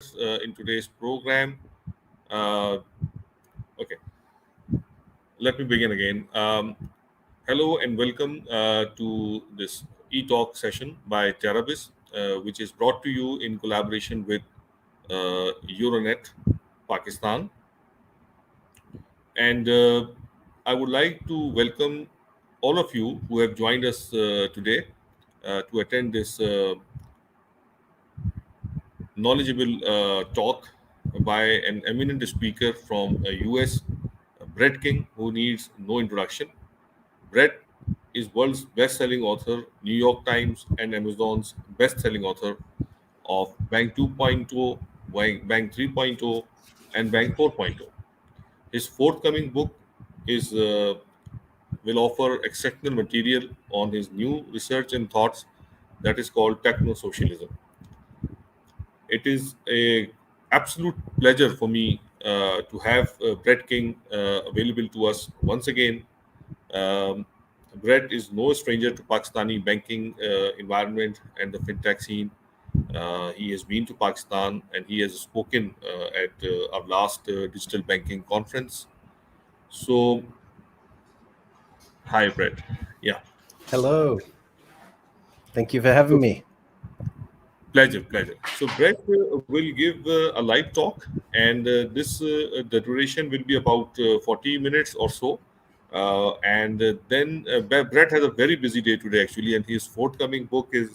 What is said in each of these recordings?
in today's program. Uh, okay, let me begin again. Hello and welcome to this e-talk session by TerraBiz, which is brought to you in collaboration with Euronet Pakistan. And I would like to welcome all of you who have joined us today to attend this knowledgeable talk by an eminent speaker from US, Brett King, who needs no introduction. Brett is world's best-selling author, New York Times and Amazon's best-selling author of Bank 2.0, Bank 3.0, and Bank 4.0. His forthcoming book is will offer exceptional material on his new research and thoughts that is called techno socialism. It is a absolute pleasure for me to have Brett King available to us once again. Um, Brett is no stranger to Pakistani banking environment and the fintech scene. He has been to Pakistan and he has spoken at our last digital banking conference. So, hi, Brett. Yeah. Hello. Thank you for having So, me. pleasure, pleasure. So Brett will give a live talk, and the duration will be about 40 minutes or so. And then Brett has a very busy day today, actually, and his forthcoming book is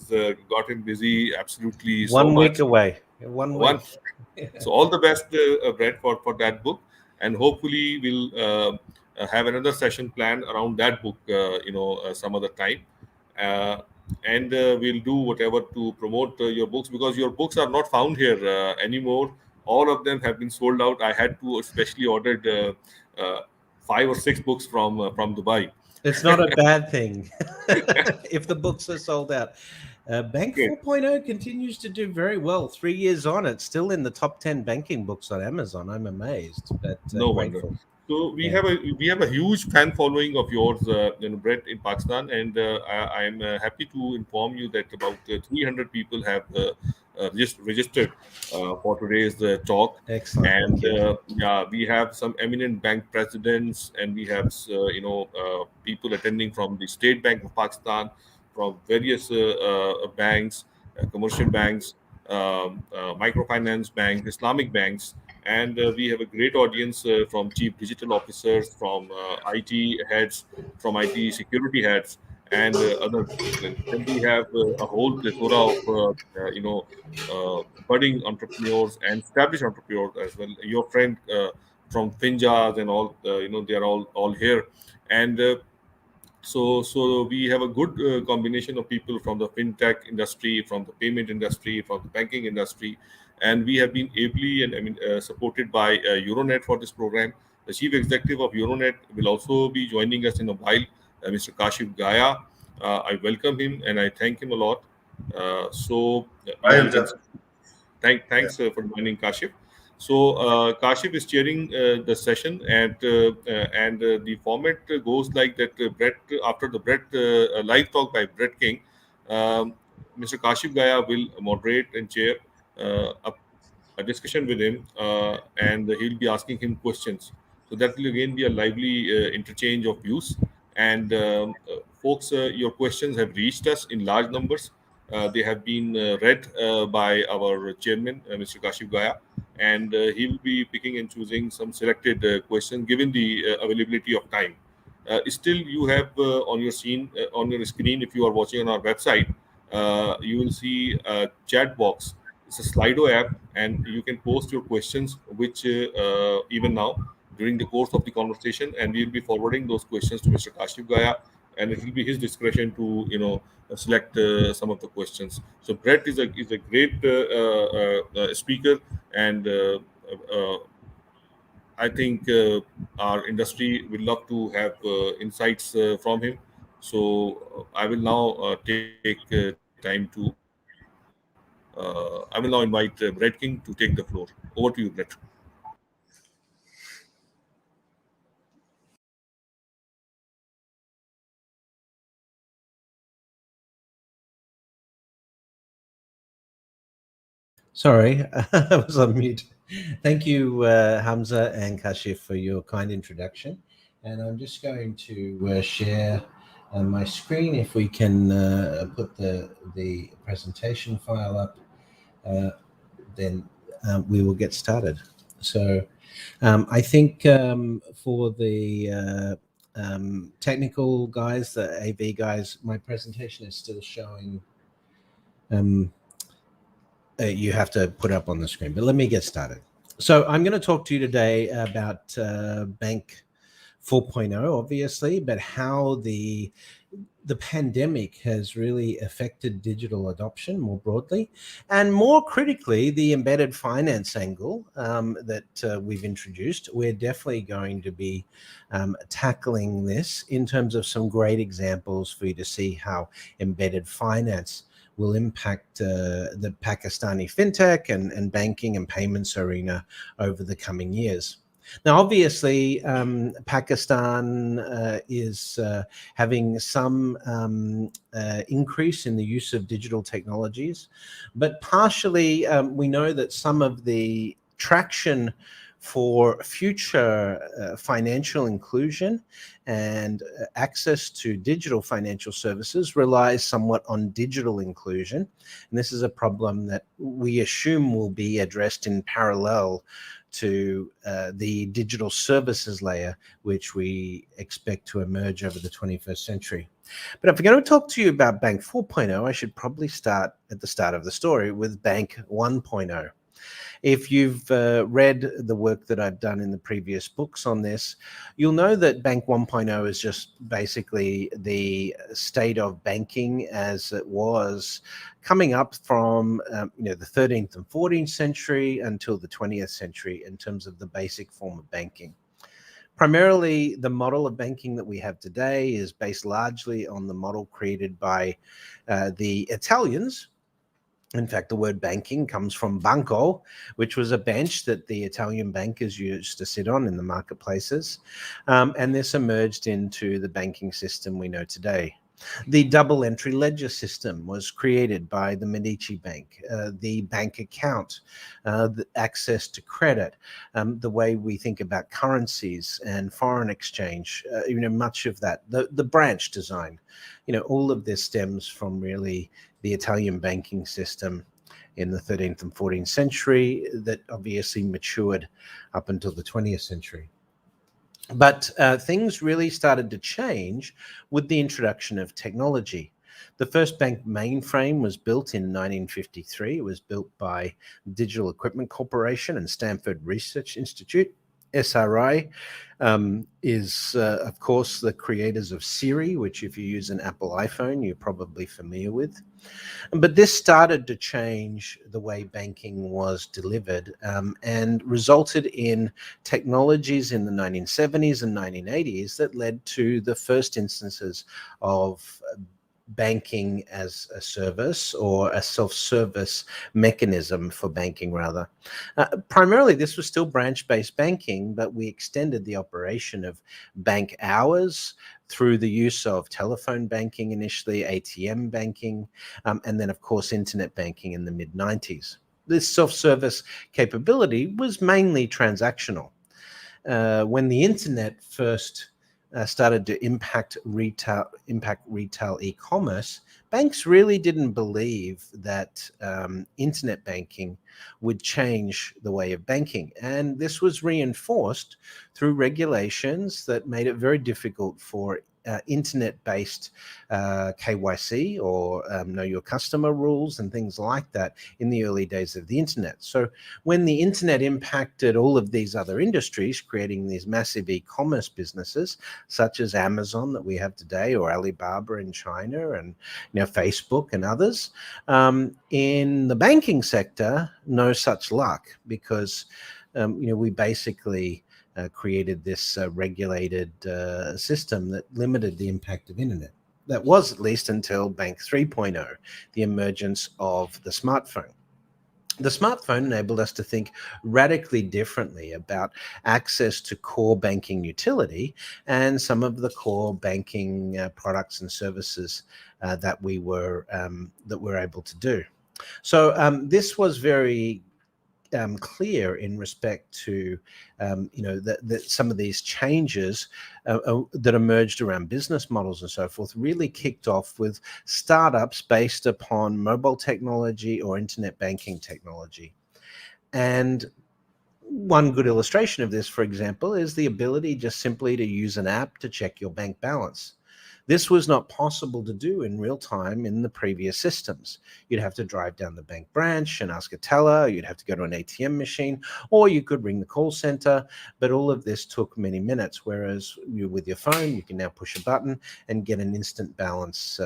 got him busy absolutely so 1 week much. away. 1 week. One, so all the best, Brett, for that book, and hopefully we'll have another session planned around that book. Some other time, uh, and we'll do whatever to promote your books because your books are not found here anymore. All of them have been sold out. I had to especially ordered 5 or 6 books from Dubai. It's not a bad thing if the books are sold out. Bank Okay. 4.0 continues to do very well. 3 years on, it's still in the top 10 banking books on Amazon. I'm amazed, but No wonder. grateful. So Yeah. we have a huge fan following of yours, Brett, in Pakistan, and I'm happy to inform you that about 300 people have registered for today's talk, Excellent. Thank and you. yeah, we have some eminent bank presidents, and we have people attending from the State Bank of Pakistan, from various banks, commercial banks, microfinance banks, Islamic banks, and we have a great audience from chief digital officers, from IT heads, from IT security heads, and other. Then we have a whole plethora of budding entrepreneurs and established entrepreneurs as well. Your friend from Finjas and all, they are all here, and. So we have a good combination of people from the fintech industry, from the payment industry, from the banking industry, and we have been ably and supported by Euronet for this program. The chief executive of Euronet will also be joining us in a while, Mr. Kashif Gaya. I welcome him and I thank him a lot. You can thanks for joining, Kashif. So Kashif is chairing the session, and the format goes like that. Brett, after the Brett live talk by Brett King, Mr. Kashif Gaya will moderate and chair a discussion with him, and he'll be asking him questions. So that will again be a lively interchange of views. And folks, your questions have reached us in large numbers. They have been read by our chairman, Mr. Kashif Gaya, and he will be picking and choosing some selected questions given the availability of time. Still, you have on your screen, if you are watching on our website, you will see a chat box. It's a Slido app, and you can post your questions, which even now during the course of the conversation, and we'll be forwarding those questions to Mr. Kashif Gaya, and it will be his discretion to select some of the questions. So Brett is a great speaker, and uh, I think our industry will love to have insights from him. So I will now take time to I will now invite Brett King to take the floor. Over to you, Brett. Sorry, I was on mute. Thank you, Hamza and Kashif, for your kind introduction. And I'm just going to share my screen. If we can put the presentation file up, uh, then we will get started. So I think for the technical guys, the AV guys, my presentation is still showing. Um, you have to put up on the screen, but let me get started. So I'm going to talk to you today about Bank 4.0, obviously, but how the pandemic has really affected digital adoption more broadly, and more critically, the embedded finance angle that we've introduced. We're definitely going to be tackling this in terms of some great examples for you to see how embedded finance will impact the Pakistani fintech and banking and payments arena over the coming years. Now, obviously, Pakistan is having some increase in the use of digital technologies, but partially we know that some of the traction for future financial inclusion and access to digital financial services relies somewhat on digital inclusion. And this is a problem that we assume will be addressed in parallel to the digital services layer, which we expect to emerge over the 21st century. But if we're going to talk to you about Bank 4.0, I should probably start at the start of the story with Bank 1.0. If you've read the work that I've done in the previous books on this, you'll know that Bank 1.0 is just basically the state of banking as it was coming up from the 13th and 14th century until the 20th century in terms of the basic form of banking. Primarily, the model of banking that we have today is based largely on the model created by the Italians. In fact, the word banking comes from banco, which was a bench that the Italian bankers used to sit on in the marketplaces. And this emerged into the banking system we know today. The double entry ledger system was created by the Medici Bank, the bank account, the access to credit, the way we think about currencies and foreign exchange, much of that, the branch design, all of this stems from really the Italian banking system in the 13th and 14th century that obviously matured up until the 20th century. But things really started to change with the introduction of technology. The first bank mainframe was built in 1953. It was built by Digital Equipment Corporation and Stanford Research Institute. SRI is, of course, the creators of Siri, which if you use an Apple iPhone, you're probably familiar with. But this started to change the way banking was delivered and resulted in technologies in the 1970s and 1980s that led to the first instances of banking as a service or a self-service mechanism for banking rather. Primarily this was still branch-based banking, but we extended the operation of bank hours through the use of telephone banking initially, ATM banking, and then of course internet banking in the mid-90s. This self-service capability was mainly transactional. When the internet first started to impact retail e-commerce, banks really didn't believe that internet banking would change the way of banking. And this was reinforced through regulations that made it very difficult for internet-based KYC or know your customer rules and things like that in the early days of the internet. So when the internet impacted all of these other industries, creating these massive e-commerce businesses such as Amazon that we have today, or Alibaba in China, and Facebook and others, in the banking sector, no such luck, because we basically created this regulated system that limited the impact of internet. That was at least until Bank 3.0, the emergence of the smartphone. The smartphone enabled us to think radically differently about access to core banking utility and some of the core banking products and services that we were able to do. So this was very clear in respect to some of these changes that emerged around business models and so forth really kicked off with startups based upon mobile technology or internet banking technology. And one good illustration of this, for example, is the ability just simply to use an app to check your bank balance. This was not possible to do in real time in the previous systems. You'd have to drive down the bank branch and ask a teller, you'd have to go to an ATM machine, or you could ring the call center. But all of this took many minutes, whereas with your phone, you can now push a button and get an instant balance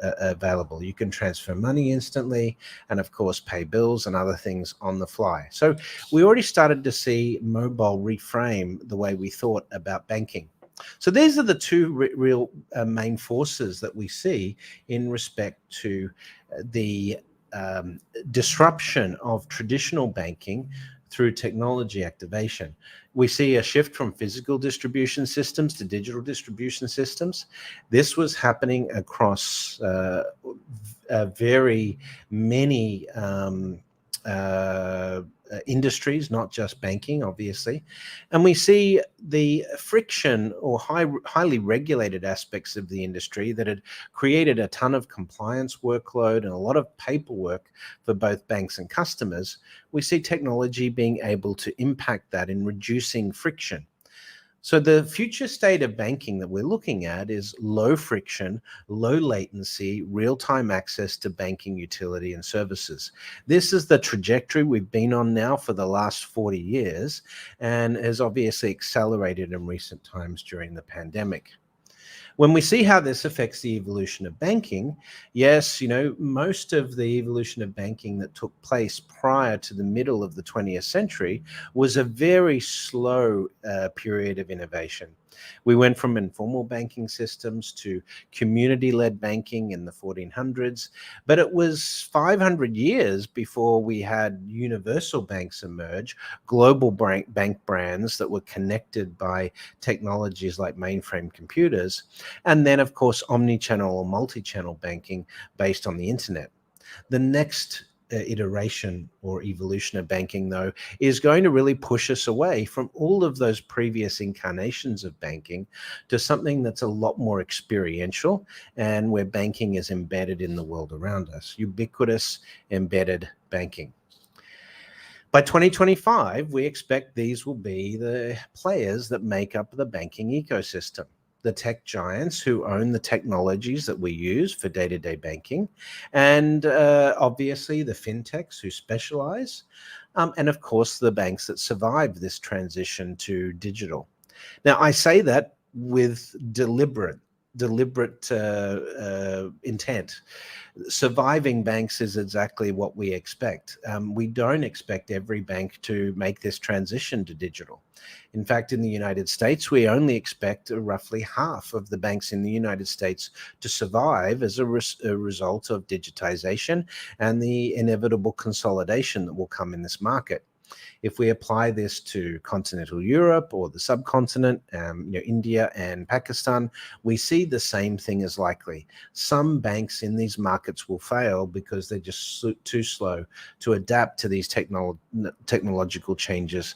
available. You can transfer money instantly and, of course, pay bills and other things on the fly. So we already started to see mobile reframe the way we thought about banking. So these are the two real main forces that we see in respect to the disruption of traditional banking through technology activation. We see a shift from physical distribution systems to digital distribution systems. This was happening across very many industries, not just banking, obviously. And we see the friction or highly regulated aspects of the industry that had created a ton of compliance workload and a lot of paperwork for both banks and customers. We see technology being able to impact that in reducing friction. So the future state of banking that we're looking at is low friction, low latency, real-time access to banking utility and services. This is the trajectory we've been on now for the last 40 years and has obviously accelerated in recent times during the pandemic. When we see how this affects the evolution of banking, yes, most of the evolution of banking that took place prior to the middle of the 20th century was a very slow period of innovation. We went from informal banking systems to community-led banking in the 1400s, but it was 500 years before we had universal banks emerge, global bank brands that were connected by technologies like mainframe computers, and then, of course, omni-channel or multi-channel banking based on the internet. The next iteration or evolution of banking, though, is going to really push us away from all of those previous incarnations of banking to something that's a lot more experiential and where banking is embedded in the world around us. Ubiquitous, embedded banking. By 2025, we expect these will be the players that make up the banking ecosystem. The tech giants who own the technologies that we use for day-to-day banking, and obviously the fintechs who specialize, and of course the banks that survive this transition to digital. Now, I say that with deliberate intent. Surviving banks is exactly what we expect. We don't expect every bank to make this transition to digital. In fact, in the United States, we only expect roughly half of the banks in the United States to survive as a result of digitization and the inevitable consolidation that will come in this market. If we apply this to continental Europe or the subcontinent, India and Pakistan, we see the same thing as likely. Some banks in these markets will fail because they're just too slow to adapt to these technological changes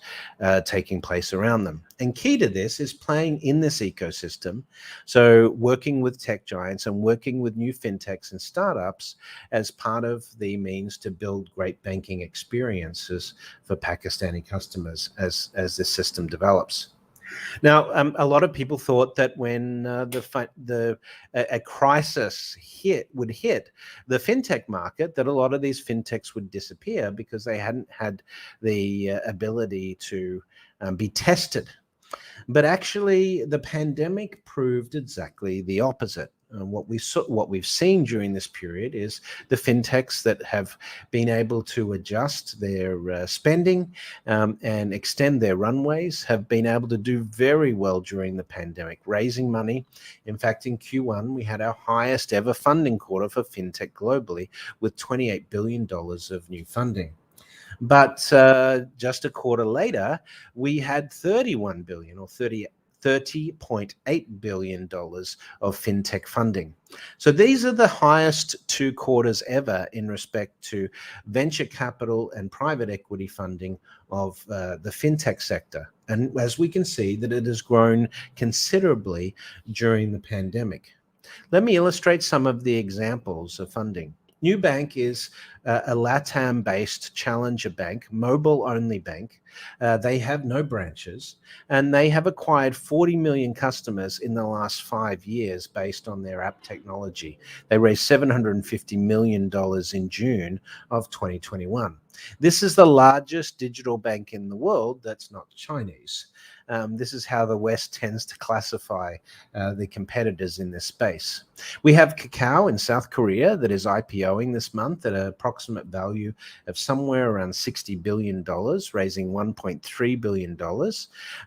taking place around them. And key to this is playing in this ecosystem. So working with tech giants and working with new fintechs and startups as part of the means to build great banking experiences for Pakistani customers as this system develops. Now, a lot of people thought that when a crisis would hit the fintech market, that a lot of these fintechs would disappear because they hadn't had the ability to be tested. But actually, the pandemic proved exactly the opposite. What we've seen during this period is the fintechs that have been able to adjust their spending and extend their runways have been able to do very well during the pandemic, raising money. In fact, in Q1, we had our highest ever funding quarter for fintech globally with $28 billion of new funding. But just a quarter later, we had 31 billion or 30 $30.8 billion of fintech funding. So these are the highest 2 quarters ever in respect to venture capital and private equity funding of the fintech sector. And as we can see, that it has grown considerably during the pandemic. Let me illustrate some of the examples of funding. Nubank is a LATAM-based challenger bank, mobile-only bank. They have no branches, and they have acquired 40 million customers in the last 5 years based on their app technology. They raised $750 million in June of 2021. This is the largest digital bank in the world that's not Chinese. This is how the West tends to classify the competitors in this space. We have Kakao in South Korea that is IPOing this month at an approximate value of somewhere around $60 billion, raising $1.3 billion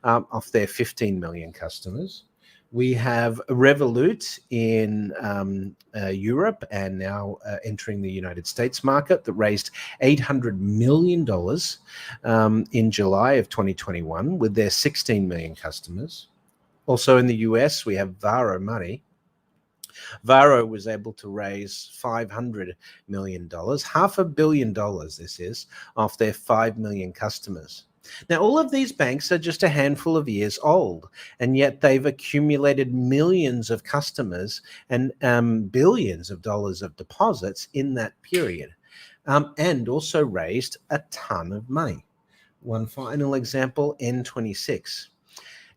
off their 15 million customers. We have Revolut in Europe and now entering the United States market that raised $800 million in July of 2021 with their 16 million customers. Also in the US, we have Varo Money. Varo was able to raise $500 million, $500 million this is, off their 5 million customers. Now, all of these banks are just a handful of years old, and yet they've accumulated millions of customers and billions of dollars of deposits in that period, and also raised a ton of money. One final example, N26.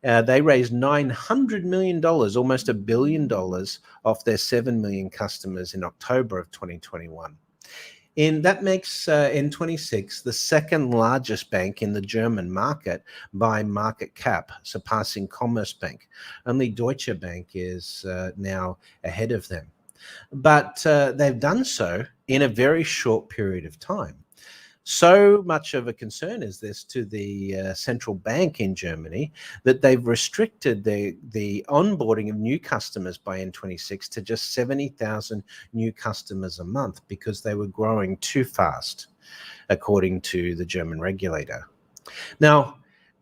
They raised $900 million, almost $1 billion, off their 7 million customers in October of 2021. That makes N26 the second largest bank in the German market by market cap, surpassing Commerzbank. Only Deutsche Bank is now ahead of them. But they've done so in a very short period of time. So much of a concern is this to the central bank in Germany that they've restricted the onboarding of new customers by N26 to just 70,000 new customers a month because they were growing too fast, according to the German regulator. Now,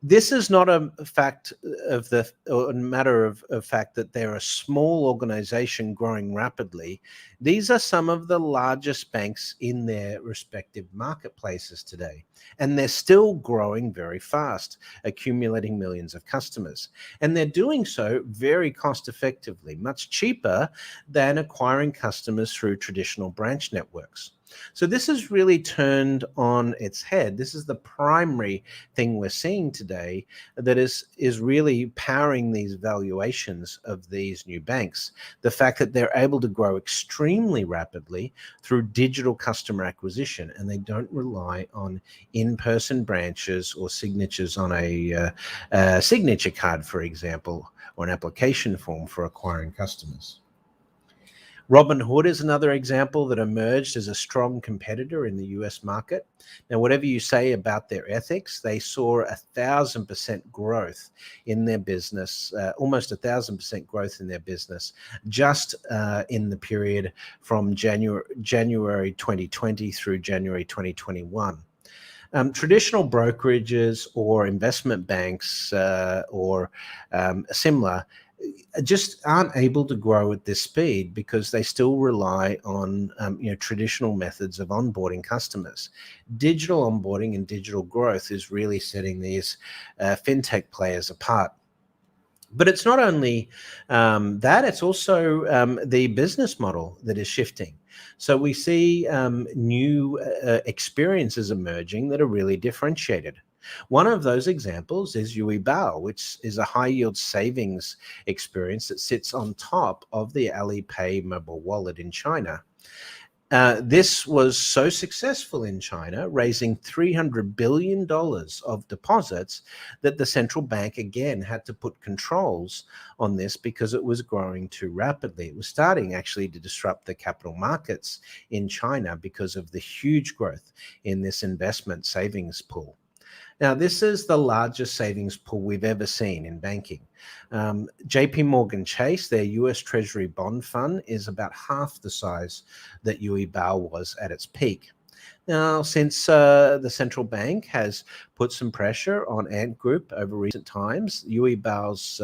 this is not a fact of a matter of fact that they're a small organization growing rapidly. These are some of the largest banks in their respective marketplaces today, and they're still growing very fast, accumulating millions of customers. And they're doing so very cost effectively, much cheaper than acquiring customers through traditional branch networks. So this is really turned on its head. This is the primary thing we're seeing today that is really powering these valuations of these new banks. The fact that they're able to grow extremely rapidly through digital customer acquisition, and they don't rely on in-person branches or signatures on a signature card, for example, or an application form for acquiring customers. Robinhood is another example that emerged as a strong competitor in the US market. Now, whatever you say about their ethics, they saw 1,000% growth in their business, almost 1,000% growth in their business, just in the period from January 2020 through January 2021. Traditional brokerages or investment banks or similar just aren't able to grow at this speed because they still rely on traditional methods of onboarding customers. Digital onboarding and digital growth is really setting these fintech players apart. But it's not only that, it's also the business model that is shifting. So we see new experiences emerging that are really differentiated. One of those examples is Yuibao, which is a high-yield savings experience that sits on top of the Alipay mobile wallet in China. This was so successful in China, raising $300 billion of deposits, that the central bank again had to put controls on this because it was growing too rapidly. It was starting actually to disrupt the capital markets in China because of the huge growth in this investment savings pool. Now, this is the largest savings pool we've ever seen in banking. JP Morgan Chase, their US Treasury bond fund, is about half the size that Yuibao was at its peak. Now, since the central bank has put some pressure on Ant Group over recent times, Yui Bao's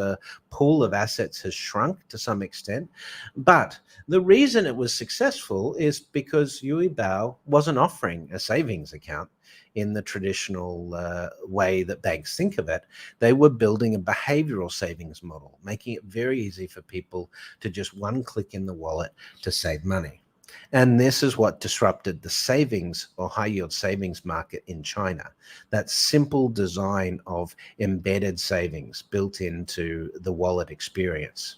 pool of assets has shrunk to some extent. But the reason it was successful is because Yui Bao wasn't offering a savings account in the traditional way that banks think of it. They were building a behavioral savings model, making it very easy for people to just one click in the wallet to save money. And this is what disrupted the savings or high yield savings market in China. That simple design of embedded savings built into the wallet experience.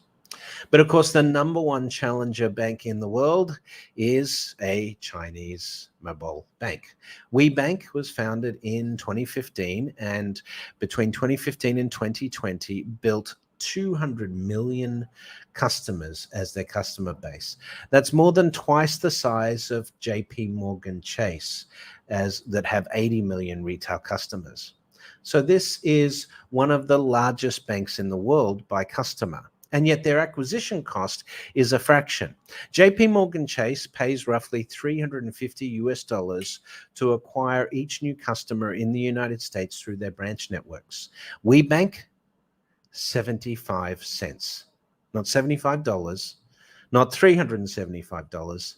But of course, the number one challenger bank in the world is a Chinese mobile bank. WeBank was founded in 2015, and between 2015 and 2020 built 200 million customers as their customer base. That's more than twice the size of JP Morgan Chase, as that have 80 million retail customers. So this is one of the largest banks in the world by customer. And yet their acquisition cost is a fraction. JP Morgan Chase pays roughly $350 to acquire each new customer in the United States through their branch networks. WeBank, 75 cents. Not $75, not $375,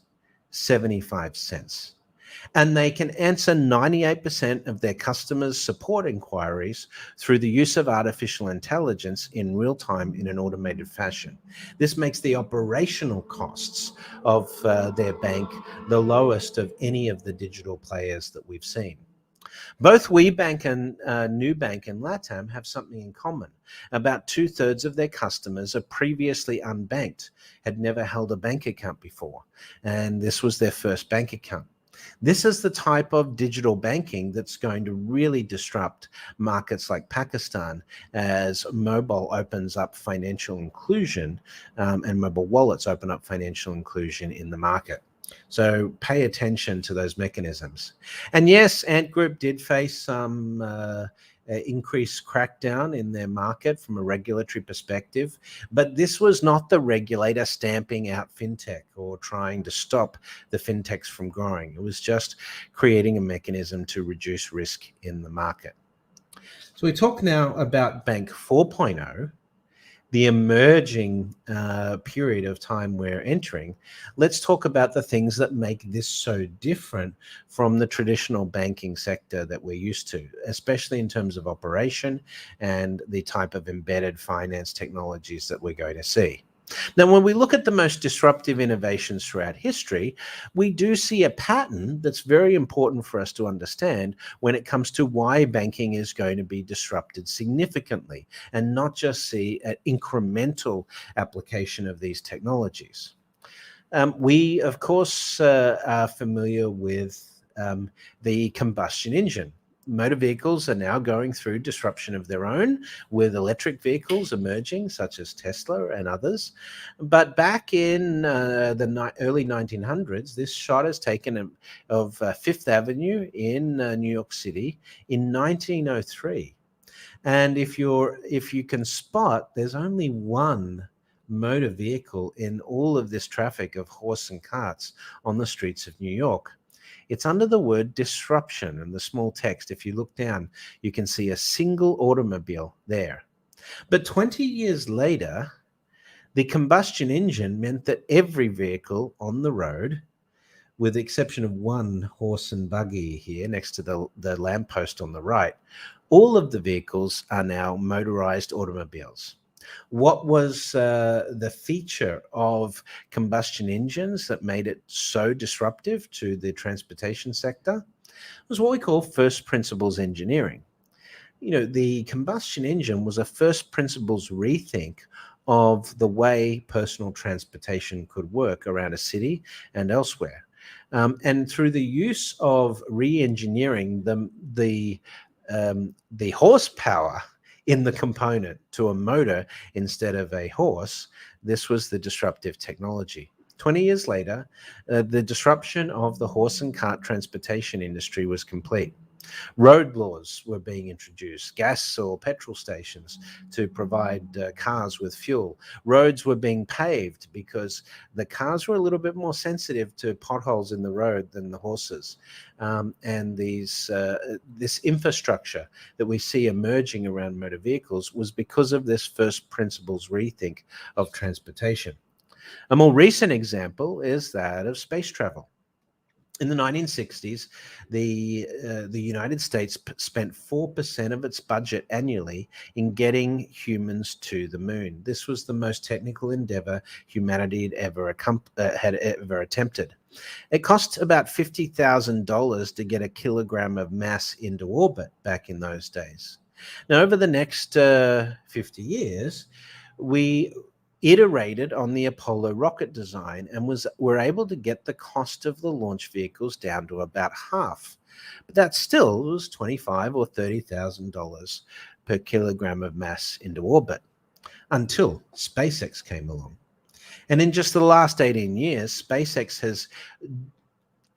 75 cents. And they can answer 98% of their customers' support inquiries through the use of artificial intelligence in real time in an automated fashion. This makes the operational costs of their bank the lowest of any of the digital players that we've seen. Both WeBank and Nubank and LATAM have something in common. About 2/3 of their customers are previously unbanked, had never held a bank account before, and this was their first bank account. This is the type of digital banking that's going to really disrupt markets like Pakistan as mobile opens up financial inclusion and mobile wallets open up financial inclusion in the market. So pay attention to those mechanisms. And yes, Ant Group did face some increased crackdown in their market from a regulatory perspective, but this was not the regulator stamping out fintech or trying to stop the fintechs from growing. It was just creating a mechanism to reduce risk in the market. So we talk now about Bank 4.0, the emerging period of time we're entering. Let's talk about the things that make this so different from the traditional banking sector that we're used to, especially in terms of operation and the type of embedded finance technologies that we're going to see. Now, when we look at the most disruptive innovations throughout history, we do see a pattern that's very important for us to understand when it comes to why banking is going to be disrupted significantly and not just see an incremental application of these technologies. We, of course, are familiar with the combustion engine. Motor vehicles are now going through disruption of their own, with electric vehicles emerging, such as Tesla and others. But back in the early 1900s, this shot is taken of Fifth Avenue in New York City in 1903. And if you can spot, there's only one motor vehicle in all of this traffic of horse and carts on the streets of New York. It's under the word disruption and the small text. If you look down, you can see a single automobile there. But 20 years later, the combustion engine meant that every vehicle on the road, with the exception of one horse and buggy here next to the lamppost on the right, all of the vehicles are now motorized automobiles. What was the feature of combustion engines that made it so disruptive to the transportation sector? It was what we call first principles engineering. You know, the combustion engine was a first principles rethink of the way personal transportation could work around a city and elsewhere. And through the use of re-engineering the horsepower in the component to a motor instead of a horse, this was the disruptive technology. 20 years later, the disruption of the horse and cart transportation industry was complete. Road laws were being introduced, gas or petrol stations to provide cars with fuel. Roads were being paved because the cars were a little bit more sensitive to potholes in the road than the horses. And this infrastructure that we see emerging around motor vehicles was because of this first principles rethink of transportation. A more recent example is that of space travel. In the 1960s, the United States spent 4% of its budget annually in getting humans to the moon. This was the most technical endeavor humanity had ever attempted. It cost about $50,000 to get a kilogram of mass into orbit back in those days. Now, over the next 50 years, we iterated on the Apollo rocket design and were able to get the cost of the launch vehicles down to about half. But that still was $25,000 or $30,000 per kilogram of mass into orbit until SpaceX came along. And in just the last 18 years, SpaceX has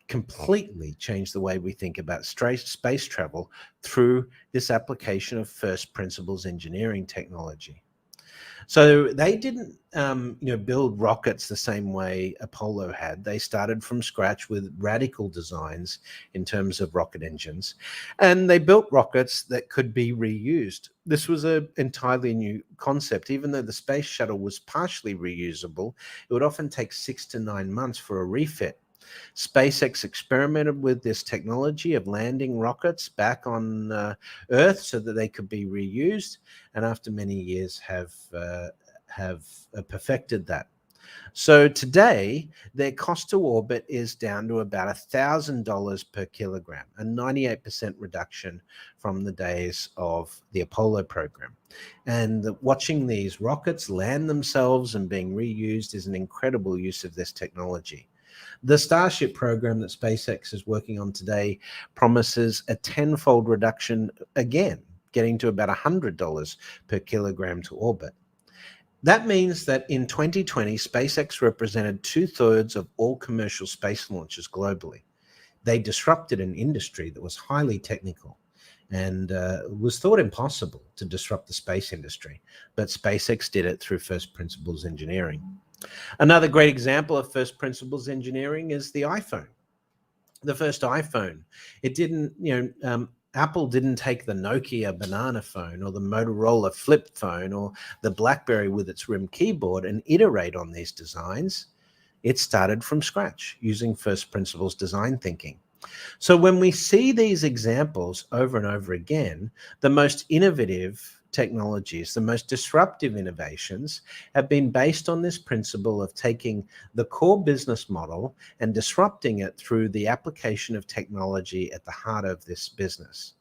completely changed the way we think about space travel through this application of first principles engineering technology. So they didn't, build rockets the same way Apollo had. They started from scratch with radical designs in terms of rocket engines, and they built rockets that could be reused. This was an entirely new concept. Even though the space shuttle was partially reusable, it would often take 6 to 9 months for a refit. SpaceX experimented with this technology of landing rockets back on Earth so that they could be reused, and after many years have perfected that. So today, their cost to orbit is down to about $1,000 per kilogram, a 98% reduction from the days of the Apollo program. And watching these rockets land themselves and being reused is an incredible use of this technology. The Starship program that SpaceX is working on today promises a tenfold reduction again, getting to about $100 per kilogram to orbit. That means that in 2020, SpaceX represented 2/3 of all commercial space launches globally. They disrupted an industry that was highly technical and was thought impossible to disrupt the space industry, but SpaceX did it through first principles engineering. Another great example of first principles engineering is the iPhone. The first iPhone, it didn't, Apple didn't take the Nokia banana phone or the Motorola flip phone or the BlackBerry with its RIM keyboard and iterate on these designs. It started from scratch using first principles design thinking. So when we see these examples over and over again, the most innovative technologies, the most disruptive innovations have been based on this principle of taking the core business model and disrupting it through the application of technology at the heart of this business.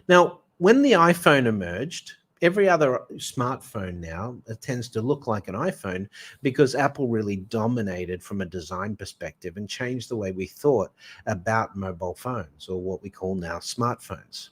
Now, when the iPhone emerged, every other smartphone now tends to look like an iPhone because Apple really dominated from a design perspective and changed the way we thought about mobile phones, or what we call now smartphones.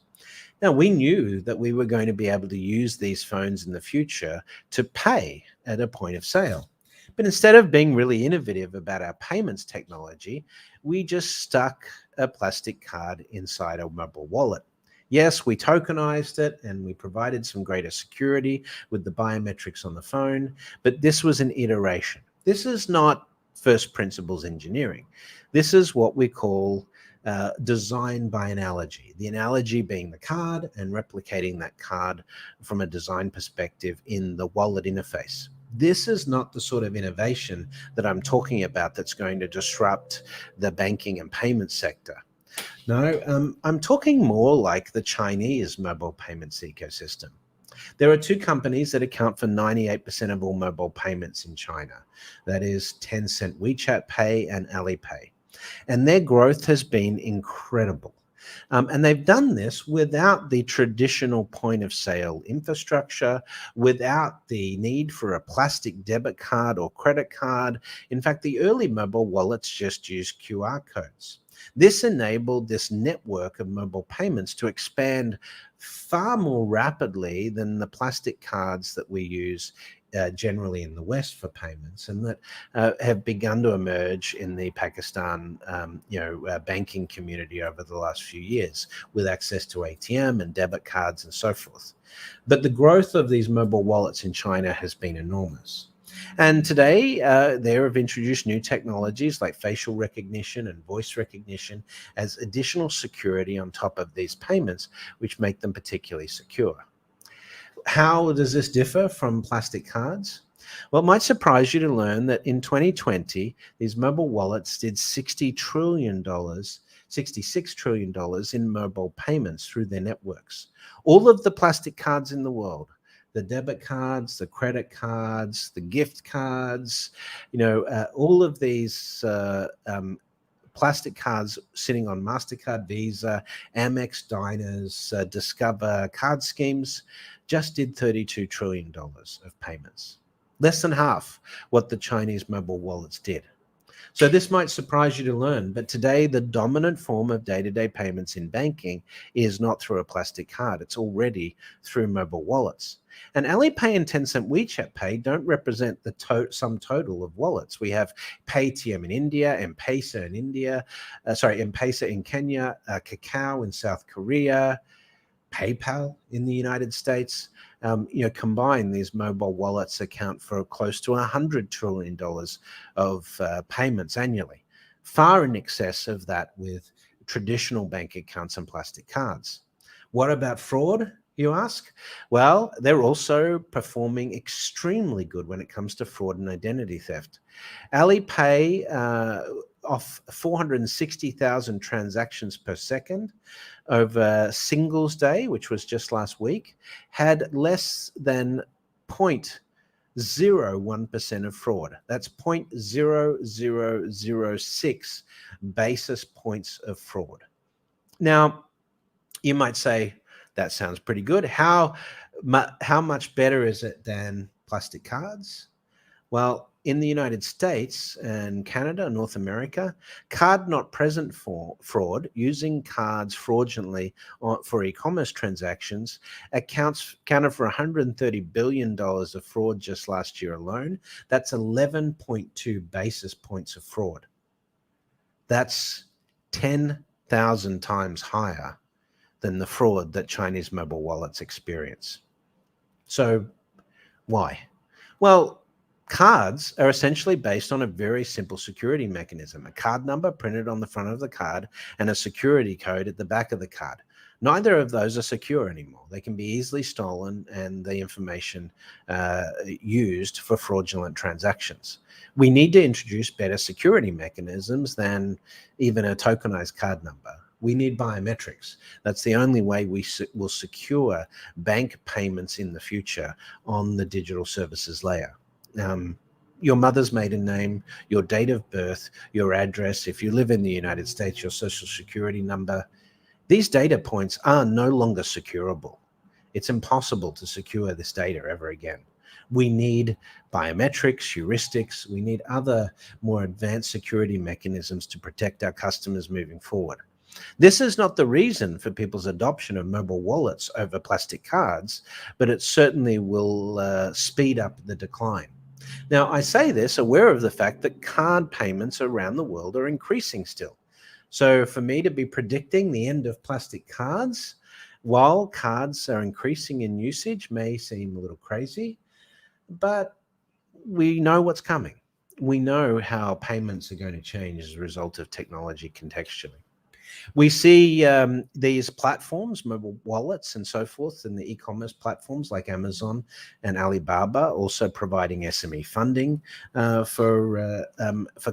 Now, we knew that we were going to be able to use these phones in the future to pay at a point of sale. But instead of being really innovative about our payments technology, we just stuck a plastic card inside a mobile wallet. Yes, we tokenized it and we provided some greater security with the biometrics on the phone, but this was an iteration. This is not first principles engineering. This is what we call design by analogy. The analogy being the card and replicating that card from a design perspective in the wallet interface. This is not the sort of innovation that I'm talking about that's going to disrupt the banking and payment sector. No, I'm talking more like the Chinese mobile payments ecosystem. There are two companies that account for 98% of all mobile payments in China. That is Tencent WeChat Pay and Alipay. And their growth has been incredible. And they've done this without the traditional point of sale infrastructure, without the need for a plastic debit card or credit card. In fact, the early mobile wallets just used QR codes. This enabled this network of mobile payments to expand far more rapidly than the plastic cards that we use generally in the West for payments, and that have begun to emerge in the Pakistan, banking community over the last few years, with access to ATM and debit cards and so forth. But the growth of these mobile wallets in China has been enormous. And today, they have introduced new technologies like facial recognition and voice recognition as additional security on top of these payments, which make them particularly secure. How does this differ from plastic cards? Well, it might surprise you to learn that in 2020, these mobile wallets did $60 trillion, $66 trillion in mobile payments through their networks. All of the plastic cards in the world, the debit cards, the credit cards, the gift cards, all of these plastic cards sitting on MasterCard, Visa, Amex, Diners, Discover card schemes just did $32 trillion of payments. Less than half what the Chinese mobile wallets did. So this might surprise you to learn, but today the dominant form of day-to-day payments in banking is not through a plastic card. It's already through mobile wallets. And Alipay and Tencent WeChat Pay don't represent the sum total of wallets. We have Paytm in India, M-Pesa in India, M-Pesa in Kenya, Kakao in South Korea, PayPal in the United States. Combined, these mobile wallets account for close to $100 trillion of payments annually, far in excess of that with traditional bank accounts and plastic cards. What about fraud, you ask? Well, they're also performing extremely good when it comes to fraud and identity theft. Alipay, off 460,000 transactions per second over Singles Day, which was just last week, had less than 0.01% of fraud. That's 0.0006 basis points of fraud. Now, you might say, that sounds pretty good. How much better is it than plastic cards? Well, in the United States and Canada, North America, card not present for fraud, using cards fraudulently for e-commerce transactions, accounted for $130 billion of fraud just last year alone. That's 11.2 basis points of fraud. That's 10,000 times higher than the fraud that Chinese mobile wallets experience. So why? Well, cards are essentially based on a very simple security mechanism, a card number printed on the front of the card and a security code at the back of the card. Neither of those are secure anymore. They can be easily stolen and the information used for fraudulent transactions. We need to introduce better security mechanisms than even a tokenized card number. We need biometrics. That's the only way we will secure bank payments in the future on the digital services layer. Your mother's maiden name, your date of birth, your address, if you live in the United States, your social security number. These data points are no longer securable. It's impossible to secure this data ever again. We need biometrics, heuristics. We need other more advanced security mechanisms to protect our customers moving forward. This is not the reason for people's adoption of mobile wallets over plastic cards, but it certainly will speed up the decline. Now, I say this aware of the fact that card payments around the world are increasing still. So for me to be predicting the end of plastic cards while cards are increasing in usage may seem a little crazy, but we know what's coming. We know how payments are going to change as a result of technology contextually. We see these platforms, mobile wallets and so forth, and the e-commerce platforms like Amazon and Alibaba also providing SME funding for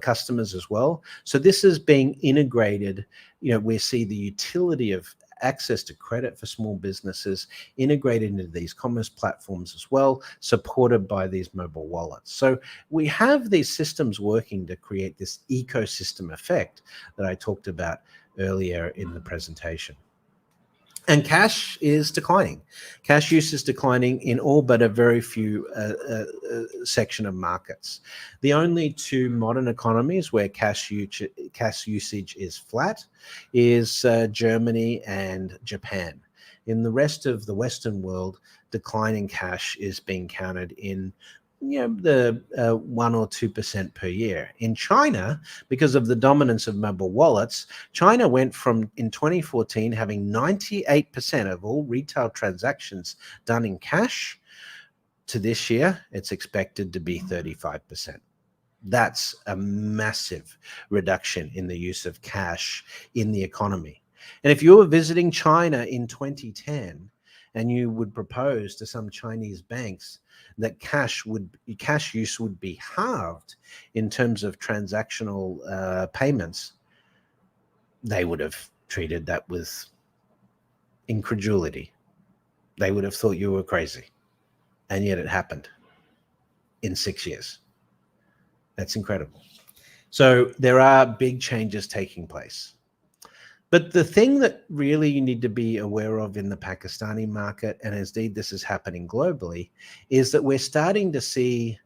customers as well. So this is being integrated. We see the utility of access to credit for small businesses integrated into these commerce platforms as well, supported by these mobile wallets. So we have these systems working to create this ecosystem effect that I talked about earlier in the presentation. And cash is declining. Cash use is declining in all but a very few section of markets. The only two modern economies where cash usage is flat is Germany and Japan. In the rest of the Western world, declining cash is being counted in the 1 or 2% per year. In China, because of the dominance of mobile wallets, China went from in 2014 having 98% of all retail transactions done in cash to this year, it's expected to be 35%. That's a massive reduction in the use of cash in the economy. And if you were visiting China in 2010 and you would propose to some Chinese banks that cash use would be halved in terms of transactional payments, they would have treated that with incredulity. They would have thought you were crazy. And yet it happened in 6 years. That's incredible. So there are big changes taking place. But the thing that really you need to be aware of in the Pakistani market, and indeed this is happening globally, is that we're starting to see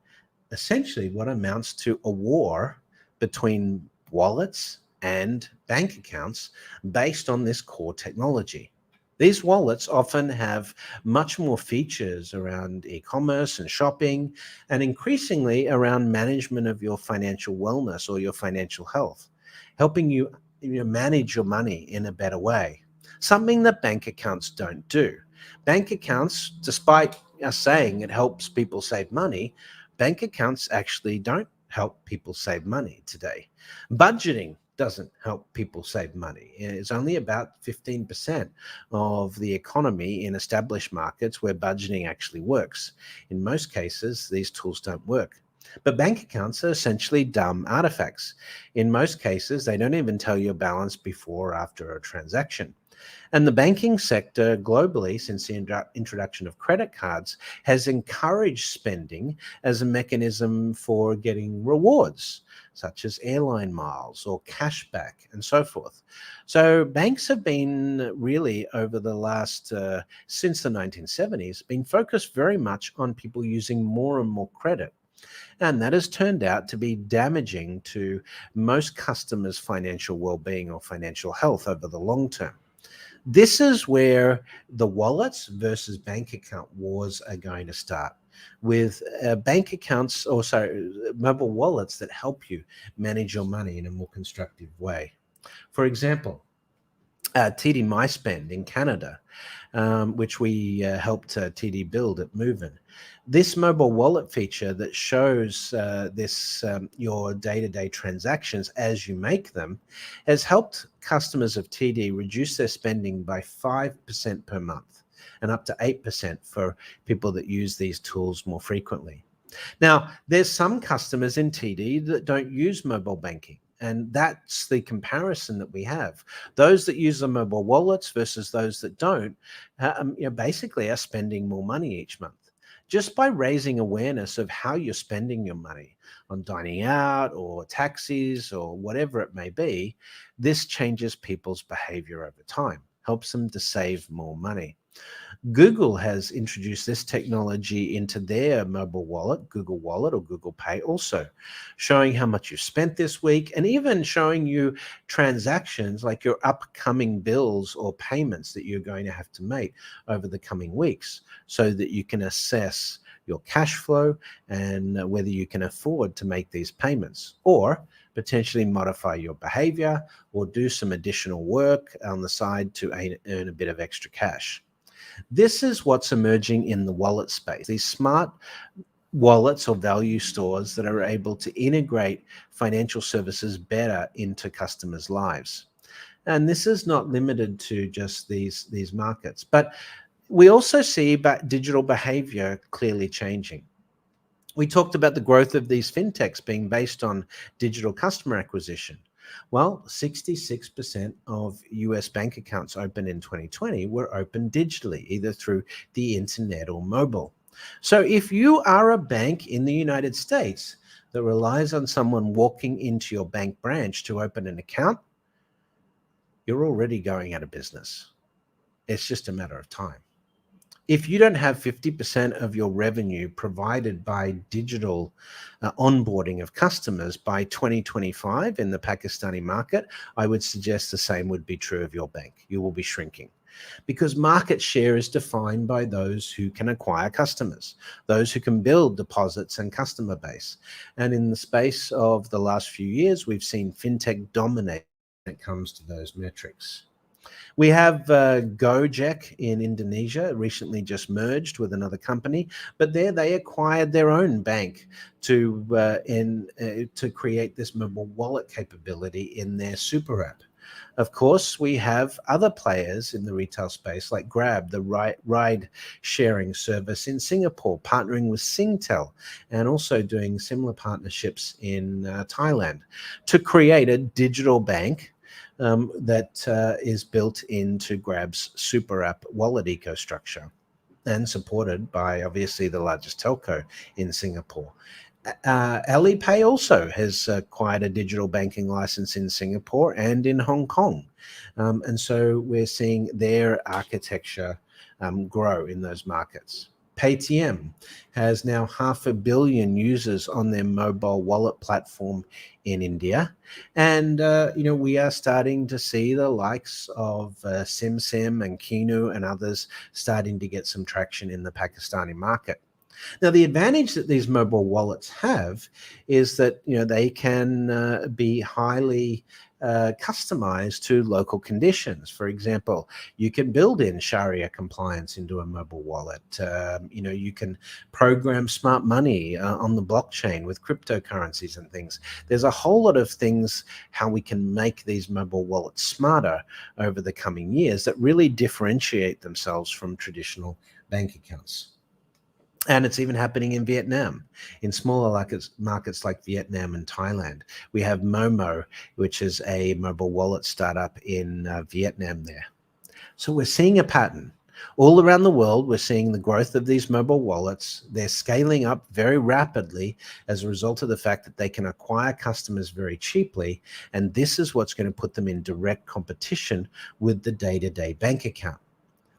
essentially what amounts to a war between wallets and bank accounts based on this core technology. These wallets often have much more features around e-commerce and shopping, and increasingly around management of your financial wellness or your financial health, helping you manage your money in a better way, something that bank accounts don't do. Bank accounts, despite us saying it helps people save money, bank accounts actually don't help people save money today. Budgeting doesn't help people save money. It's only about 15% of the economy in established markets where budgeting actually works. In most cases, these tools don't work. But bank accounts are essentially dumb artifacts. In most cases, they don't even tell you a balance before or after a transaction. And the banking sector globally, since the introduction of credit cards, has encouraged spending as a mechanism for getting rewards, such as airline miles or cashback and so forth. So banks have been really, over the last, since the 1970s, been focused very much on people using more and more credit. And that has turned out to be damaging to most customers' financial well-being or financial health over the long term. This is where the wallets versus bank account wars are going to start, with bank accounts, or sorry, mobile wallets that help you manage your money in a more constructive way. For example, TD MySpend in Canada, which we helped TD build at Movin. This mobile wallet feature that shows your day-to-day transactions as you make them has helped customers of TD reduce their spending by 5% per month and up to 8% for people that use these tools more frequently. Now, there's some customers in TD that don't use mobile banking. And that's the comparison that we have. Those that use the mobile wallets versus those that don't, basically are spending more money each month. Just by raising awareness of how you're spending your money on dining out or taxis or whatever it may be, this changes people's behavior over time, helps them to save more money. Google has introduced this technology into their mobile wallet, Google Wallet or Google Pay also, showing how much you spent this week and even showing you transactions like your upcoming bills or payments that you're going to have to make over the coming weeks so that you can assess your cash flow and whether you can afford to make these payments, or potentially modify your behavior or do some additional work on the side to earn a bit of extra cash. This is what's emerging in the wallet space, these smart wallets or value stores that are able to integrate financial services better into customers' lives. And this is not limited to just these markets, but we also see digital behavior clearly changing. We talked about the growth of these fintechs being based on digital customer acquisition. Well, 66% of US bank accounts opened in 2020 were opened digitally, either through the internet or mobile. So if you are a bank in the United States that relies on someone walking into your bank branch to open an account, you're already going out of business. It's just a matter of time. If you don't have 50% of your revenue provided by digital onboarding of customers by 2025 in the Pakistani market, I would suggest the same would be true of your bank. You will be shrinking. because market share is defined by those who can acquire customers, those who can build deposits and customer base. And in the space of the last few years, we've seen fintech dominate when it comes to those metrics. We have Gojek in Indonesia, recently just merged with another company, but there they acquired their own bank to create this mobile wallet capability in their super app. Of course, we have other players in the retail space like Grab, the ride sharing service in Singapore, partnering with Singtel and also doing similar partnerships in Thailand to create a digital bank that is built into Grab's super app wallet ecostructure and supported by obviously the largest telco in Singapore. Alipay also has acquired a digital banking license in Singapore and in Hong Kong. And so we're seeing their architecture grow in those markets. Paytm has now 500 million users on their mobile wallet platform in India. And, we are starting to see the likes of SimSim and Kinu and others starting to get some traction in the Pakistani market. Now, the advantage that these mobile wallets have is that they can be highly customized to local conditions. For example, you can build in Sharia compliance into a mobile wallet. You can program smart money on the blockchain with cryptocurrencies and things. There's a whole lot of things how we can make these mobile wallets smarter over the coming years that really differentiate themselves from traditional bank accounts. And it's even happening in Vietnam, in smaller markets like Vietnam and Thailand. We have Momo, which is a mobile wallet startup in Vietnam there. So we're seeing a pattern. All around the world, we're seeing the growth of these mobile wallets. They're scaling up very rapidly as a result of the fact that they can acquire customers very cheaply. And this is what's going to put them in direct competition with the day-to-day bank account.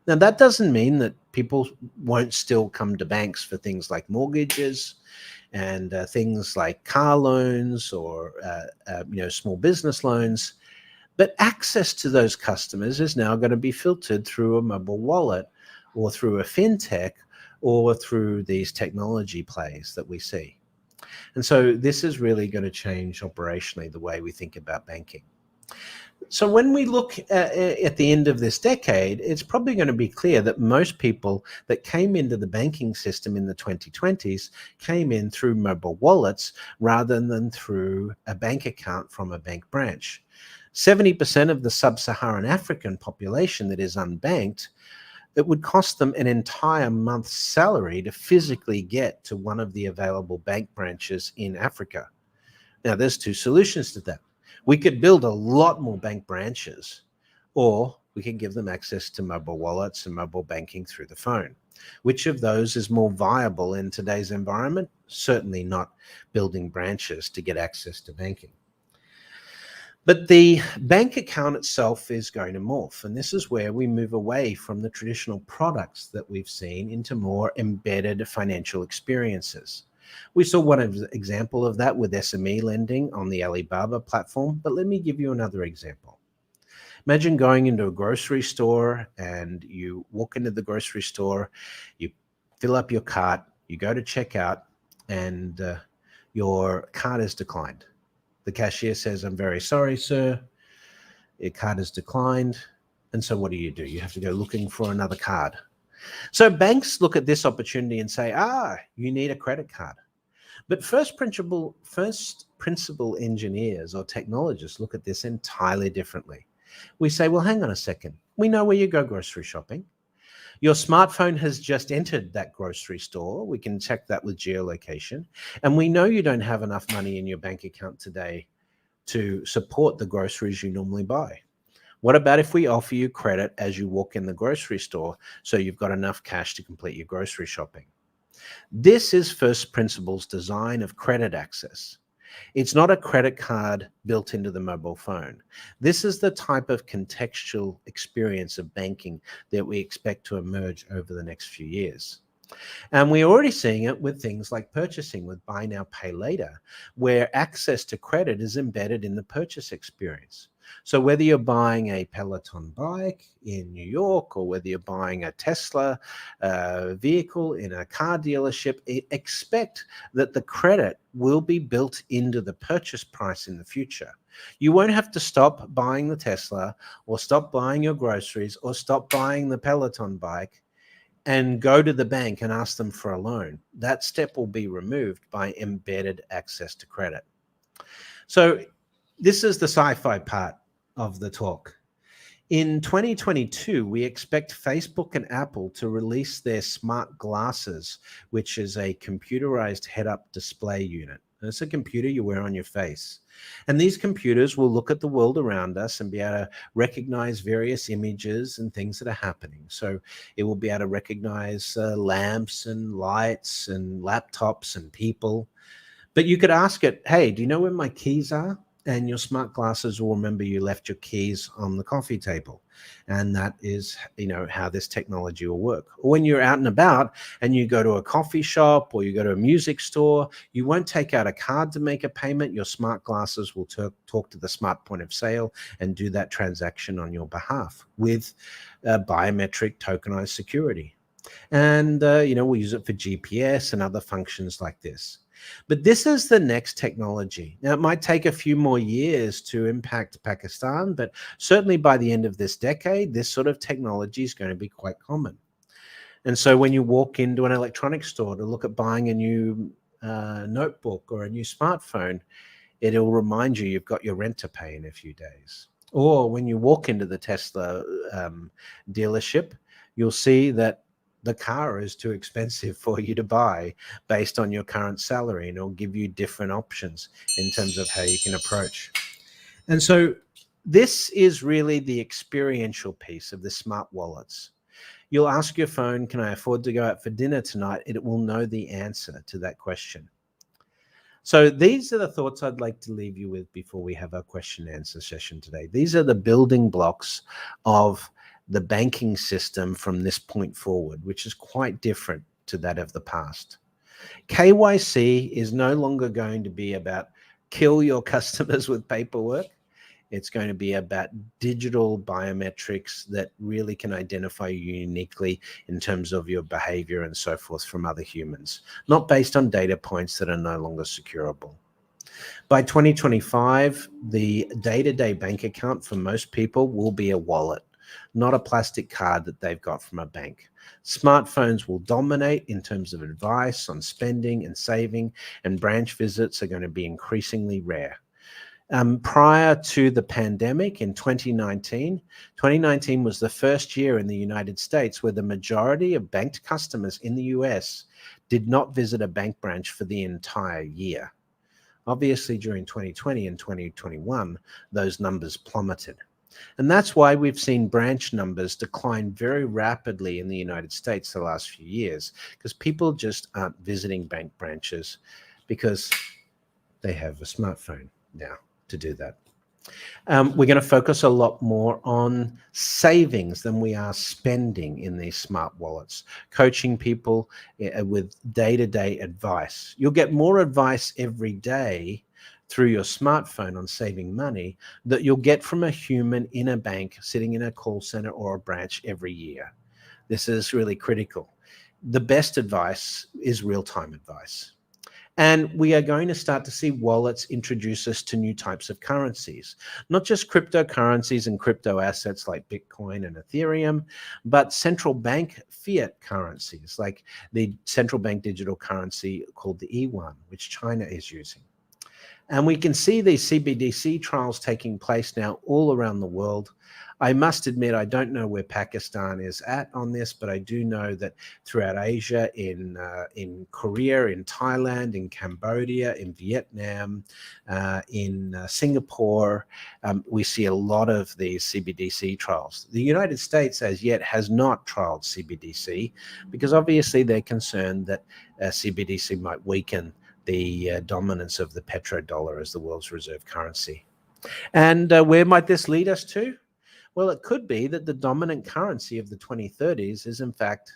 Now, that doesn't mean that people won't still come to banks for things like mortgages and things like car loans or small business loans. But access to those customers is now going to be filtered through a mobile wallet or through a fintech or through these technology plays that we see. And so this is really going to change operationally the way we think about banking. So when we look at the end of this decade, it's probably going to be clear that most people that came into the banking system in the 2020s came in through mobile wallets rather than through a bank account from a bank branch. 70% of the sub-Saharan African population that is unbanked, it would cost them an entire month's salary to physically get to one of the available bank branches in Africa. Now, there's two solutions to that. We could build a lot more bank branches, or we can give them access to mobile wallets and mobile banking through the phone. Which of those is more viable in today's environment? Certainly not building branches to get access to banking. But the bank account itself is going to morph, and this is where we move away from the traditional products that we've seen into more embedded financial experiences. We saw one example of that with SME lending on the Alibaba platform, but let me give you another example. Imagine going into a grocery store and you walk into the grocery store, you fill up your cart, you go to checkout, and your card is declined. The cashier says, "I'm very sorry, sir. Your card is declined." And so what do? You have to go looking for another card. So banks look at this opportunity and say, you need a credit card. But first principle engineers or technologists look at this entirely differently. We say, well, hang on a second. We know where you go grocery shopping. Your smartphone has just entered that grocery store. We can check that with geolocation. And we know you don't have enough money in your bank account today to support the groceries you normally buy. What about if we offer you credit as you walk in the grocery store so you've got enough cash to complete your grocery shopping? This is first principles design of credit access. It's not a credit card built into the mobile phone. This is the type of contextual experience of banking that we expect to emerge over the next few years. And we're already seeing it with things like purchasing, with buy now, pay later, where access to credit is embedded in the purchase experience. So whether you're buying a Peloton bike in New York, or whether you're buying a Tesla vehicle in a car dealership, expect that the credit will be built into the purchase price in the future. You won't have to stop buying the Tesla, or stop buying your groceries, or stop buying the Peloton bike and go to the bank and ask them for a loan. That step will be removed by embedded access to credit. So this is the sci-fi part of the talk. In 2022, we expect Facebook and Apple to release their smart glasses, which is a computerized head-up display unit. It's a computer you wear on your face. And these computers will look at the world around us and be able to recognize various images and things that are happening. So it will be able to recognize lamps and lights and laptops and people. But you could ask it, hey, do you know where my keys are? And your smart glasses will remember you left your keys on the coffee table. And that is, how this technology will work. Or when you're out and about and you go to a coffee shop or you go to a music store, you won't take out a card to make a payment. Your smart glasses will talk to the smart point of sale and do that transaction on your behalf with biometric tokenized security. And, we'll use it for GPS and other functions like this. But this is the next technology. Now, it might take a few more years to impact Pakistan, but certainly by the end of this decade, this sort of technology is going to be quite common. And so when you walk into an electronics store to look at buying a new notebook or a new smartphone, it'll remind you you've got your rent to pay in a few days. Or when you walk into the Tesla dealership, you'll see that the car is too expensive for you to buy based on your current salary, and it'll give you different options in terms of how you can approach. And so this is really the experiential piece of the smart wallets. You'll ask your phone, can I afford to go out for dinner tonight? It will know the answer to that question. So these are the thoughts I'd like to leave you with before we have our question and answer session today. These are the building blocks of the banking system from this point forward, which is quite different to that of the past. KYC is no longer going to be about kill your customers with paperwork. It's going to be about digital biometrics that really can identify you uniquely in terms of your behavior and so forth from other humans, not based on data points that are no longer securable. By 2025, the day-to-day bank account for most people will be a wallet, not a plastic card that they've got from a bank. Smartphones will dominate in terms of advice on spending and saving, and branch visits are going to be increasingly rare. Prior to the pandemic in 2019 was the first year in the United States where the majority of banked customers in the US did not visit a bank branch for the entire year. Obviously, during 2020 and 2021, those numbers plummeted. And that's why we've seen branch numbers decline very rapidly in the United States the last few years, because people just aren't visiting bank branches because they have a smartphone now to do that. We're going to focus a lot more on savings than we are spending in these smart wallets, coaching people with day-to-day advice. You'll get more advice every day through your smartphone on saving money that you'll get from a human in a bank sitting in a call center or a branch every year. This is really critical. The best advice is real-time advice. And we are going to start to see wallets introduce us to new types of currencies, not just cryptocurrencies and crypto assets like Bitcoin and Ethereum, but central bank fiat currencies like the central bank digital currency called the E1, which China is using. And we can see these CBDC trials taking place now all around the world. I must admit, I don't know where Pakistan is at on this, but I do know that throughout Asia, in Korea, in Thailand, in Cambodia, in Vietnam, in Singapore, we see a lot of these CBDC trials. The United States, as yet, has not trialed CBDC because obviously they're concerned that CBDC might weaken the dominance of the petrodollar as the world's reserve currency. And where might this lead us to? Well, it could be that the dominant currency of the 2030s is, in fact,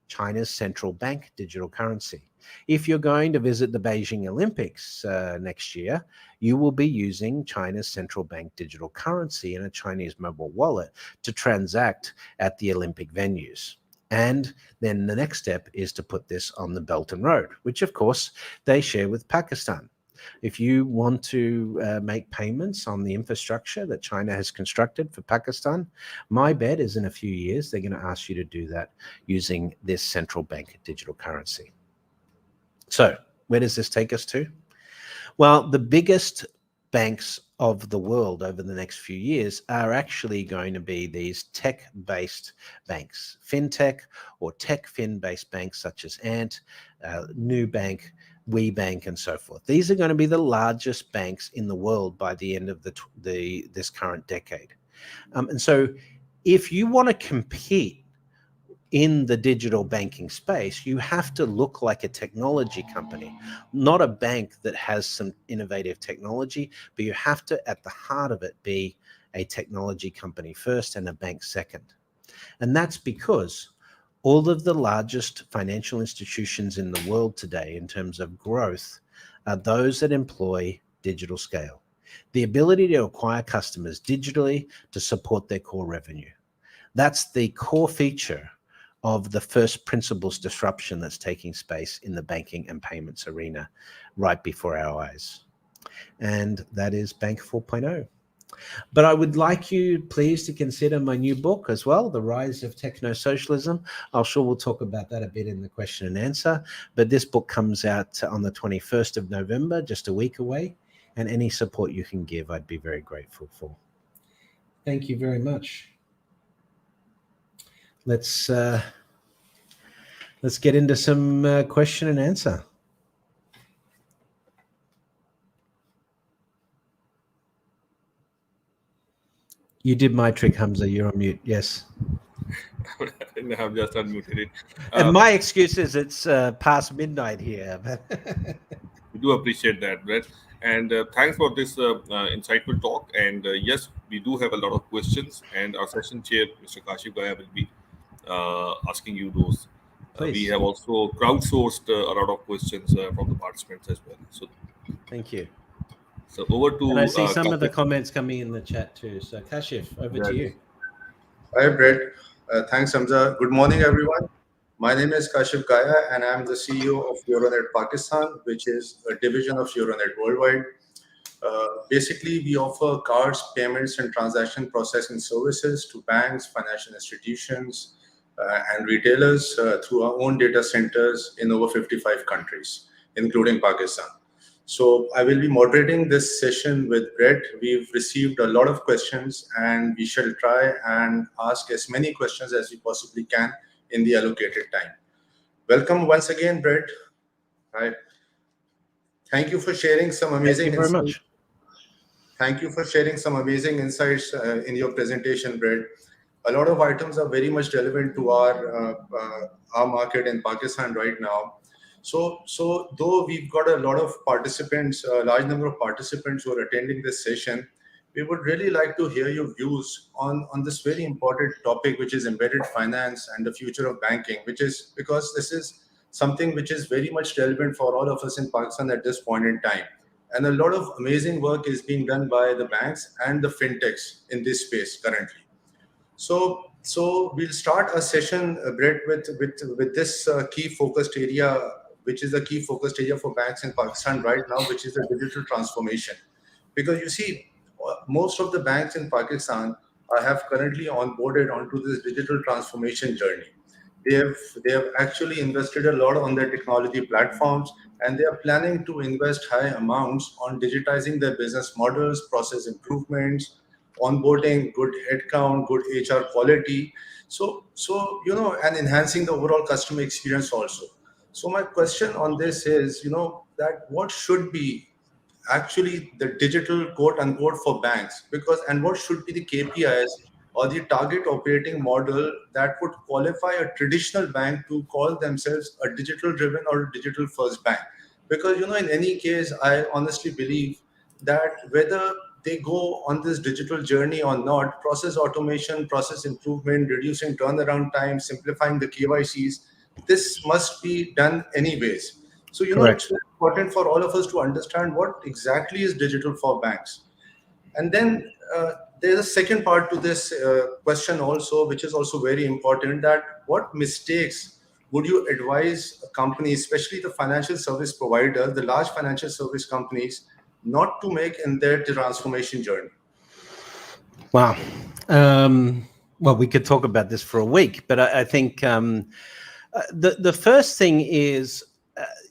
China's central bank digital currency. If you're going to visit the Beijing Olympics next year, you will be using China's central bank digital currency and a Chinese mobile wallet to transact at the Olympic venues. And then the next step is to put this on the Belt and Road, which of course they share with Pakistan. If you want to make payments on the infrastructure that China has constructed for Pakistan, my bet is in a few years they're going to ask you to do that using this central bank digital currency. So, where does this take us to? Well, the biggest banks of the world over the next few years are actually going to be these tech-based banks, fintech or tech-fin-based banks such as Ant, Nubank, WeBank, and so forth. These are going to be the largest banks in the world by the end of this current decade. And so if you want to compete in the digital banking space, you have to look like a technology company, not a bank that has some innovative technology, but you have to, at the heart of it, be a technology company first and a bank second. And that's because all of the largest financial institutions in the world today, in terms of growth, are those that employ digital scale, the ability to acquire customers digitally to support their core revenue. That's the core feature of the first principles disruption that's taking space in the banking and payments arena right before our eyes. And that is Bank 4.0. But I would like you, please, to consider my new book as well, The Rise of Techno-Socialism. I'm sure we'll talk about that a bit in the question and answer. But this book comes out on the 21st of November, just a week away. And any support you can give, I'd be very grateful for. Thank you very much. Let's get into some question and answer. You did my trick, Hamza. You're on mute. Yes. I've just unmuted it. And my excuse is it's past midnight here. We do appreciate that, Brett. And thanks for this insightful talk. And yes, we do have a lot of questions. And our session chair, Mr. Kashif Gaya, will be asking you those. We have also crowdsourced a lot of questions from the participants as well. So thank you. So over to. And I see some of the comments coming in the chat too. So Kashif, over to you. Hi, Brett. Thanks, Hamza. Good morning, everyone. My name is Kashif Gaya, and I'm the CEO of Euronet Pakistan, which is a division of Euronet Worldwide. Basically, we offer cards, payments, and transaction processing services to banks, financial institutions, and retailers through our own data centers in over 55 countries, including Pakistan. So I will be moderating this session with Brett. We've received a lot of questions, and we shall try and ask as many questions as we possibly can in the allocated time. Welcome once again, Brett. Hi. Thank you for sharing some amazing insights. Thank you very much. Thank you for sharing some amazing insights in your presentation, Brett. A lot of items are very much relevant to our market in Pakistan right now. So though we've got a lot of participants, a large number of participants who are attending this session, we would really like to hear your views on this very important topic, which is embedded finance and the future of banking, which is because this is something which is very much relevant for all of us in Pakistan at this point in time. And a lot of amazing work is being done by the banks and the fintechs in this space currently. So we'll start a session, Brett, with this key focused area, which is a key focused area for banks in Pakistan right now, which is the digital transformation. Because you see, most of the banks in Pakistan have currently onboarded onto this digital transformation journey. They have actually invested a lot on their technology platforms, and they are planning to invest high amounts on digitizing their business models, process improvements, onboarding good headcount, good HR quality. So and enhancing the overall customer experience also. So my question on this is, that what should be actually the digital quote unquote for banks, and what should be the KPIs or the target operating model that would qualify a traditional bank to call themselves a digital driven or a digital first bank? Because in any case, I honestly believe that whether they go on this digital journey or not, process automation, process improvement, reducing turnaround time, simplifying the KYCs, this must be done anyways. So, Correct. it's very important for all of us to understand what exactly is digital for banks. And then there's a second part to this question also, which is also very important, that what mistakes would you advise a company, especially the financial service provider, the large financial service companies, not to make in their transformation journey? Wow. Well, we could talk about this for a week, but I think the first thing is,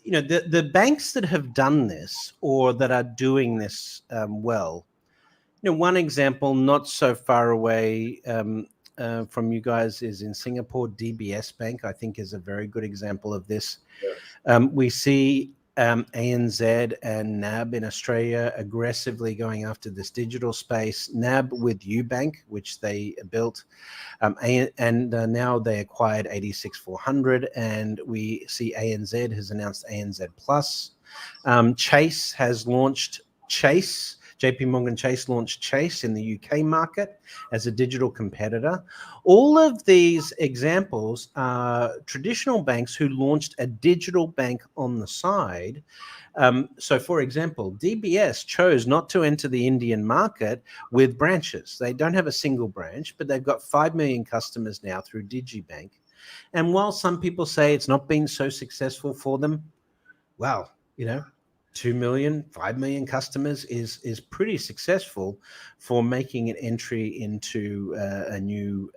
the banks that have done this or that are doing this well. One example not so far away from you guys is in Singapore. DBS Bank, I think, is a very good example of this. We see ANZ and NAB in Australia aggressively going after this digital space. NAB with Ubank, which they built, and now they acquired 86400, and we see ANZ has announced ANZ Plus. Chase has launched Chase. JP Morgan Chase launched Chase in the UK market as a digital competitor. All of these examples are traditional banks who launched a digital bank on the side. So, for example, DBS chose not to enter the Indian market with branches. They don't have a single branch, but they've got 5 million customers now through DigiBank. And while some people say it's not been so successful for them, well, 2 million, 5 million customers is pretty successful for making an entry into a new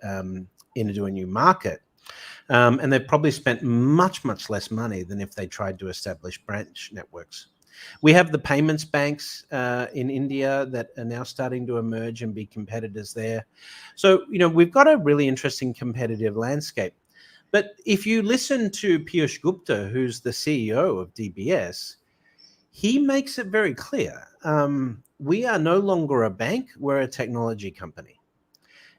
market. And they've probably spent much, much less money than if they tried to establish branch networks. We have the payments banks in India that are now starting to emerge and be competitors there. So, we've got a really interesting competitive landscape. But if you listen to Piyush Gupta, who's the CEO of DBS, he makes it very clear. We are no longer a bank, we're a technology company.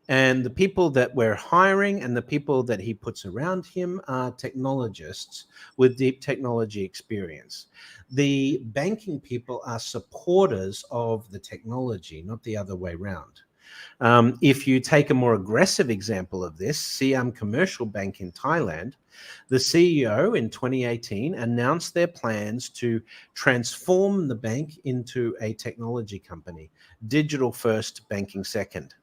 And the people that we're hiring and the people that he puts around him are technologists with deep technology experience. The banking people are supporters of the technology, not the other way around. If you take a more aggressive example of this, Siam Commercial Bank in Thailand, the CEO in 2018 announced their plans to transform the bank into a technology company, digital first, banking second.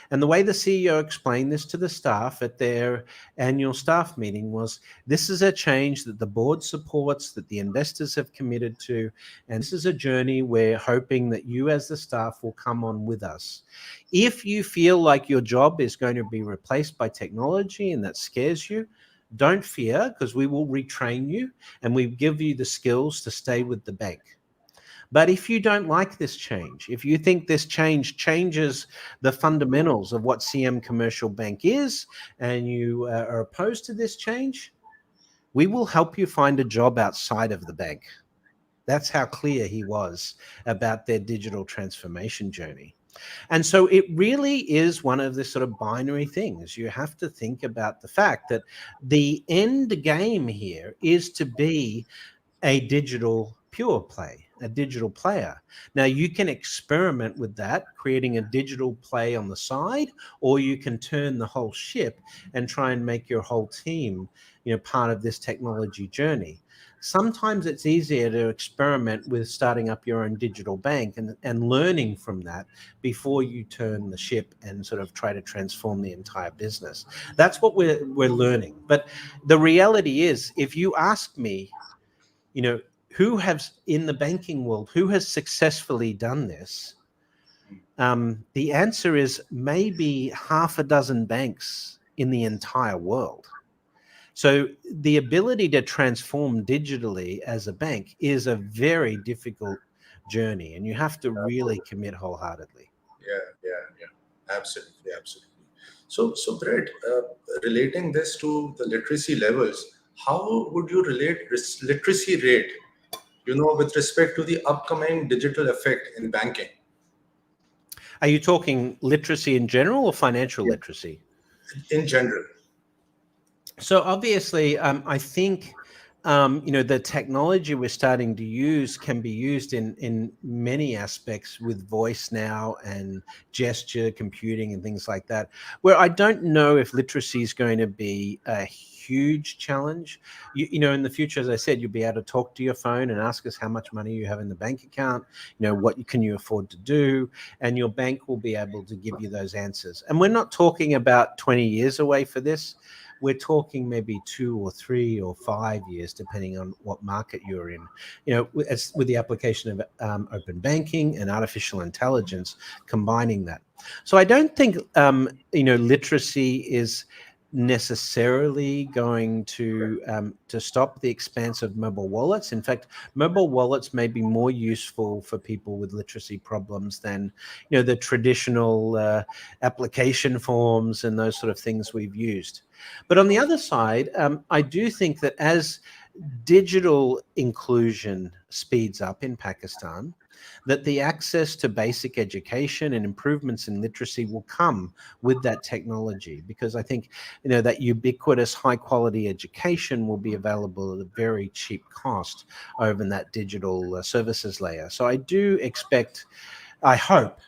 And the way the CEO explained this to the staff at their annual staff meeting was, this is a change that the board supports, that the investors have committed to, and this is a journey we're hoping that you as the staff will come on with us. If you feel like your job is going to be replaced by technology and that scares you, don't fear, because we will retrain you and we give you the skills to stay with the bank. But if you don't like this change, if you think this change changes the fundamentals of what CM Commercial Bank is, and you are opposed to this change, we will help you find a job outside of the bank. That's how clear he was about their digital transformation journey. And so it really is one of the sort of binary things. You have to think about the fact that the end game here is to be a digital pure play, a digital player. Now, you can experiment with that, creating a digital play on the side, or you can turn the whole ship and try and make your whole team, part of this technology journey. Sometimes it's easier to experiment with starting up your own digital bank and learning from that before you turn the ship and sort of try to transform the entire business. That's what we're learning. But the reality is, if you ask me, who has in the banking world, who has successfully done this? The answer is maybe half a dozen banks in the entire world. So the ability to transform digitally as a bank is a very difficult journey, and you have to really commit wholeheartedly. Yeah. Absolutely. So Brett, relating this to the literacy levels, how would you relate literacy rate, with respect to the upcoming digital effect in banking? Are you talking literacy in general or financial literacy? In general. So obviously, I think the technology we're starting to use can be used in many aspects with voice now and gesture computing and things like that, where I don't know if literacy is going to be a huge challenge. In the future, as I said, you'll be able to talk to your phone and ask us how much money you have in the bank account, what can you afford to do, and your bank will be able to give you those answers. And we're not talking about 20 years away for this. We're talking maybe 2 or 3 or 5 years, depending on what market you're in. With the application of open banking and artificial intelligence, combining that. So I don't think literacy is necessarily going to stop the expanse of mobile wallets. In fact, mobile wallets may be more useful for people with literacy problems than the traditional application forms and those sort of things we've used. But on the other side, I do think that as digital inclusion speeds up in Pakistan, that the access to basic education and improvements in literacy will come with that technology, because I think that ubiquitous high quality education will be available at a very cheap cost over in that digital services layer. So I do expect, I hope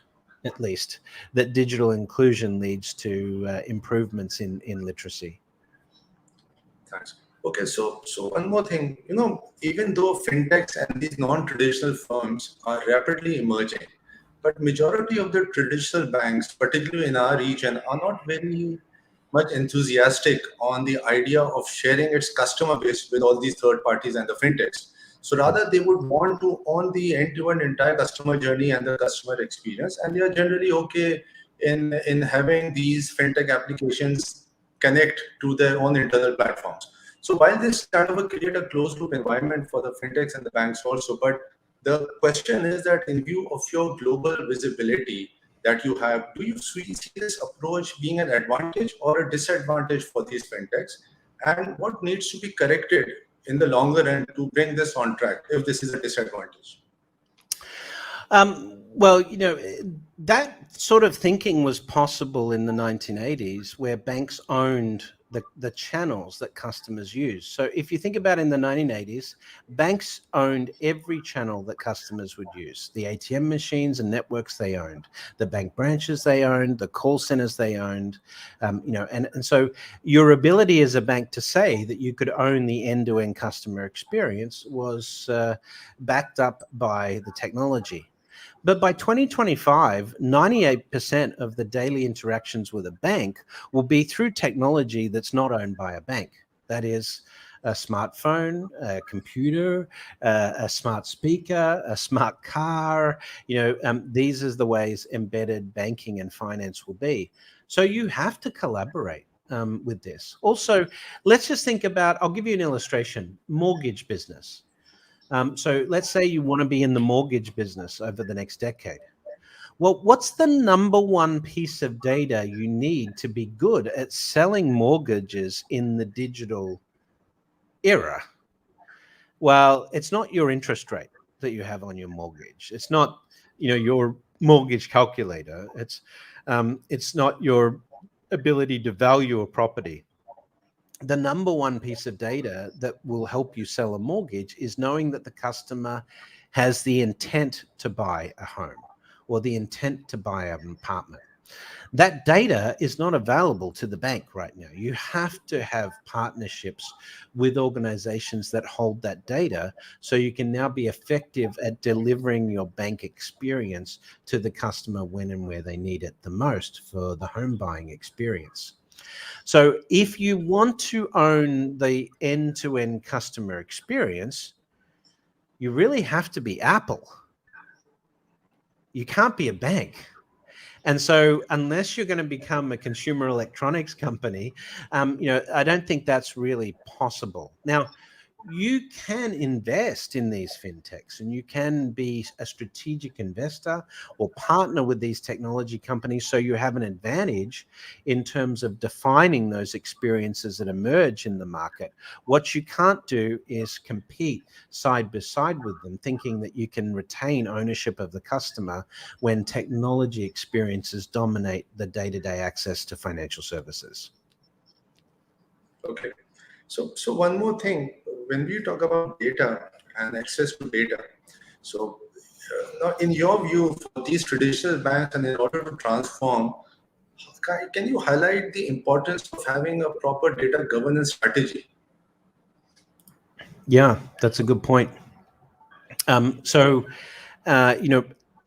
at least, that digital inclusion leads to improvements in literacy. Thanks. Okay, so one more thing, even though fintechs and these non-traditional firms are rapidly emerging, but majority of the traditional banks, particularly in our region, are not very much enthusiastic on the idea of sharing its customer base with all these third parties and the fintechs. So rather, they would want to own the end-to-end entire customer journey and the customer experience, and they are generally okay in having these fintech applications connect to their own internal platforms. So while this kind of create a closed loop environment for the fintechs and the banks also, but the question is that in view of your global visibility that you have, do you see this approach being an advantage or a disadvantage for these fintechs? And what needs to be corrected in the longer run to bring this on track if this is a disadvantage? Well, that sort of thinking was possible in the 1980s, where banks owned the channels that customers use. So if you think about in the 1980s, banks owned every channel that customers would use. The ATM machines and networks they owned, the bank branches they owned, the call centers they owned, and so your ability as a bank to say that you could own the end-to-end customer experience was backed up by the technology. But by 2025, 98% of the daily interactions with a bank will be through technology that's not owned by a bank. That is a smartphone, a computer, a smart speaker, a smart car. These are the ways embedded banking and finance will be. So you have to collaborate with this. Also, let's just think about, I'll give you an illustration, mortgage business. So let's say you want to be in the mortgage business over the next decade. Well, what's the number one piece of data you need to be good at selling mortgages in the digital era? Well, it's not your interest rate that you have on your mortgage. It's not, your mortgage calculator. It's not your ability to value a property. The number one piece of data that will help you sell a mortgage is knowing that the customer has the intent to buy a home or the intent to buy an apartment. That data is not available to the bank right now. You have to have partnerships with organizations that hold that data so you can now be effective at delivering your bank experience to the customer when and where they need it the most for the home buying experience. So if you want to own the end-to-end customer experience, you really have to be Apple. You can't be a bank. And so unless you're going to become a consumer electronics company, I don't think that's really possible. Now, you can invest in these fintechs and you can be a strategic investor or partner with these technology companies so you have an advantage in terms of defining those experiences that emerge in the market. What you can't do is compete side by side with them, thinking that you can retain ownership of the customer when technology experiences dominate the day-to-day access to financial services. Okay. So one more thing. when we talk about data and access to data, so now in your view, for these traditional banks, and in order to transform, can you highlight the importance of having a proper data governance strategy? Yeah, that's a good point. So,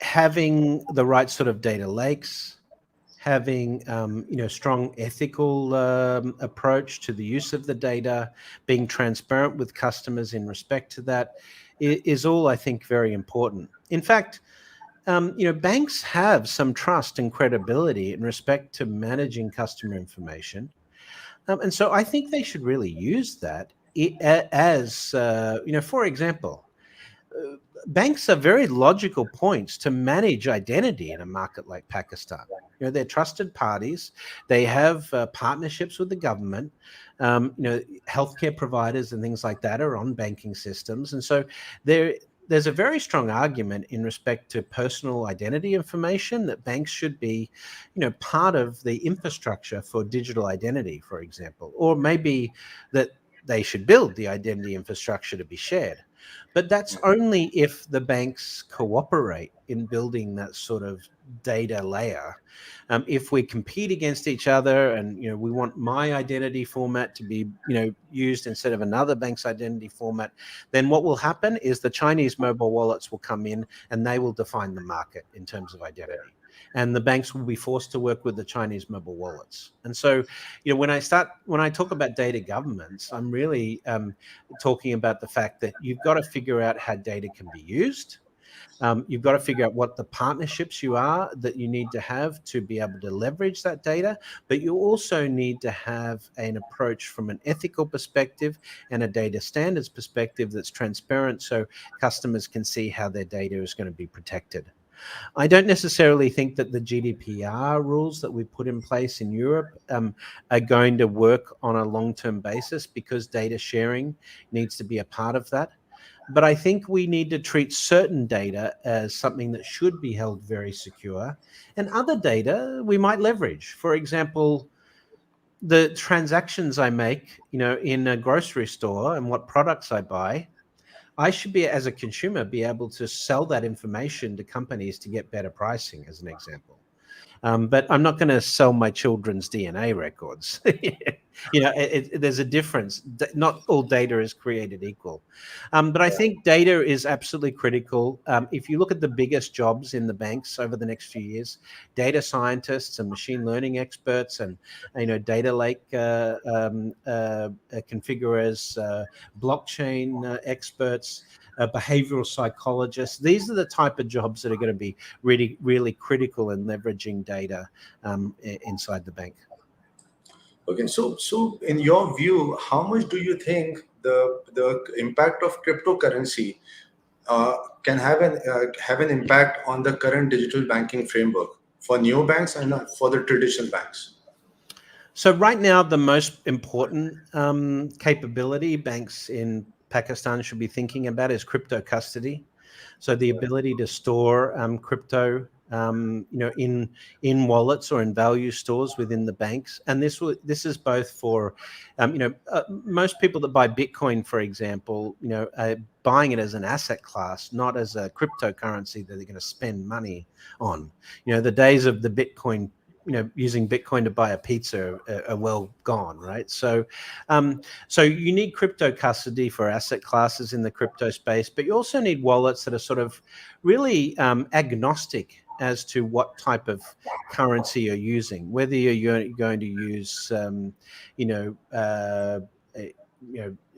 having the right sort of data lakes, having strong ethical approach to the use of the data, being transparent with customers in respect to that is all, I think, very important. In fact, banks have some trust and credibility in respect to managing customer information. And so I think they should really use that as, for example, uh, banks are very logical points to manage identity in a market like Pakistan. They're trusted parties. They have partnerships with the government. Healthcare providers and things like that are on banking systems, and so there's a very strong argument in respect to personal identity information that banks should be, part of the infrastructure for digital identity, for example, or maybe that they should build the identity infrastructure to be shared. But that's only if the banks cooperate in building that sort of data layer. If we compete against each other, and we want my identity format to be used instead of another bank's identity format, then what will happen is the Chinese mobile wallets will come in and they will define the market in terms of identity. And the banks will be forced to work with the Chinese mobile wallets. And so, when I talk about data governance, I'm really talking about the fact that you've got to figure out how data can be used. You've got to figure out what the partnerships that you need to have to be able to leverage that data, but you also need to have an approach from an ethical perspective and a data standards perspective that's transparent, so customers can see how their data is going to be protected. I don't necessarily think that the GDPR rules that we put in place in Europe are going to work on a long-term basis, because data sharing needs to be a part of that. But I think we need to treat certain data as something that should be held very secure, and other data we might leverage. For example, the transactions I make, in a grocery store, and what products I buy, I should be, as a consumer, be able to sell that information to companies to get better pricing, as an example. But I'm not going to sell my children's DNA records. There's a difference. Not all data is created equal. But I think data is absolutely critical. If you look at the biggest jobs in the banks over the next few years, data scientists and machine learning experts, and data lake configurers, blockchain experts, behavioral psychologists. These are the type of jobs that are going to be really, really critical in leveraging data inside the bank. Okay, so in your view, how much do you think the impact of cryptocurrency can have an impact on the current digital banking framework for neobanks and for the traditional banks? So right now, the most important capability banks in Pakistan should be thinking about is crypto custody. So the ability to store crypto, in wallets or in value stores within the banks, and this is both for, most people that buy Bitcoin, for example, are buying it as an asset class, not as a cryptocurrency that they're going to spend money on. The days of the Bitcoin, using Bitcoin to buy a pizza are well gone, right? So you need crypto custody for asset classes in the crypto space, but you also need wallets that are sort of really agnostic as to what type of currency you're using, whether you're going to use,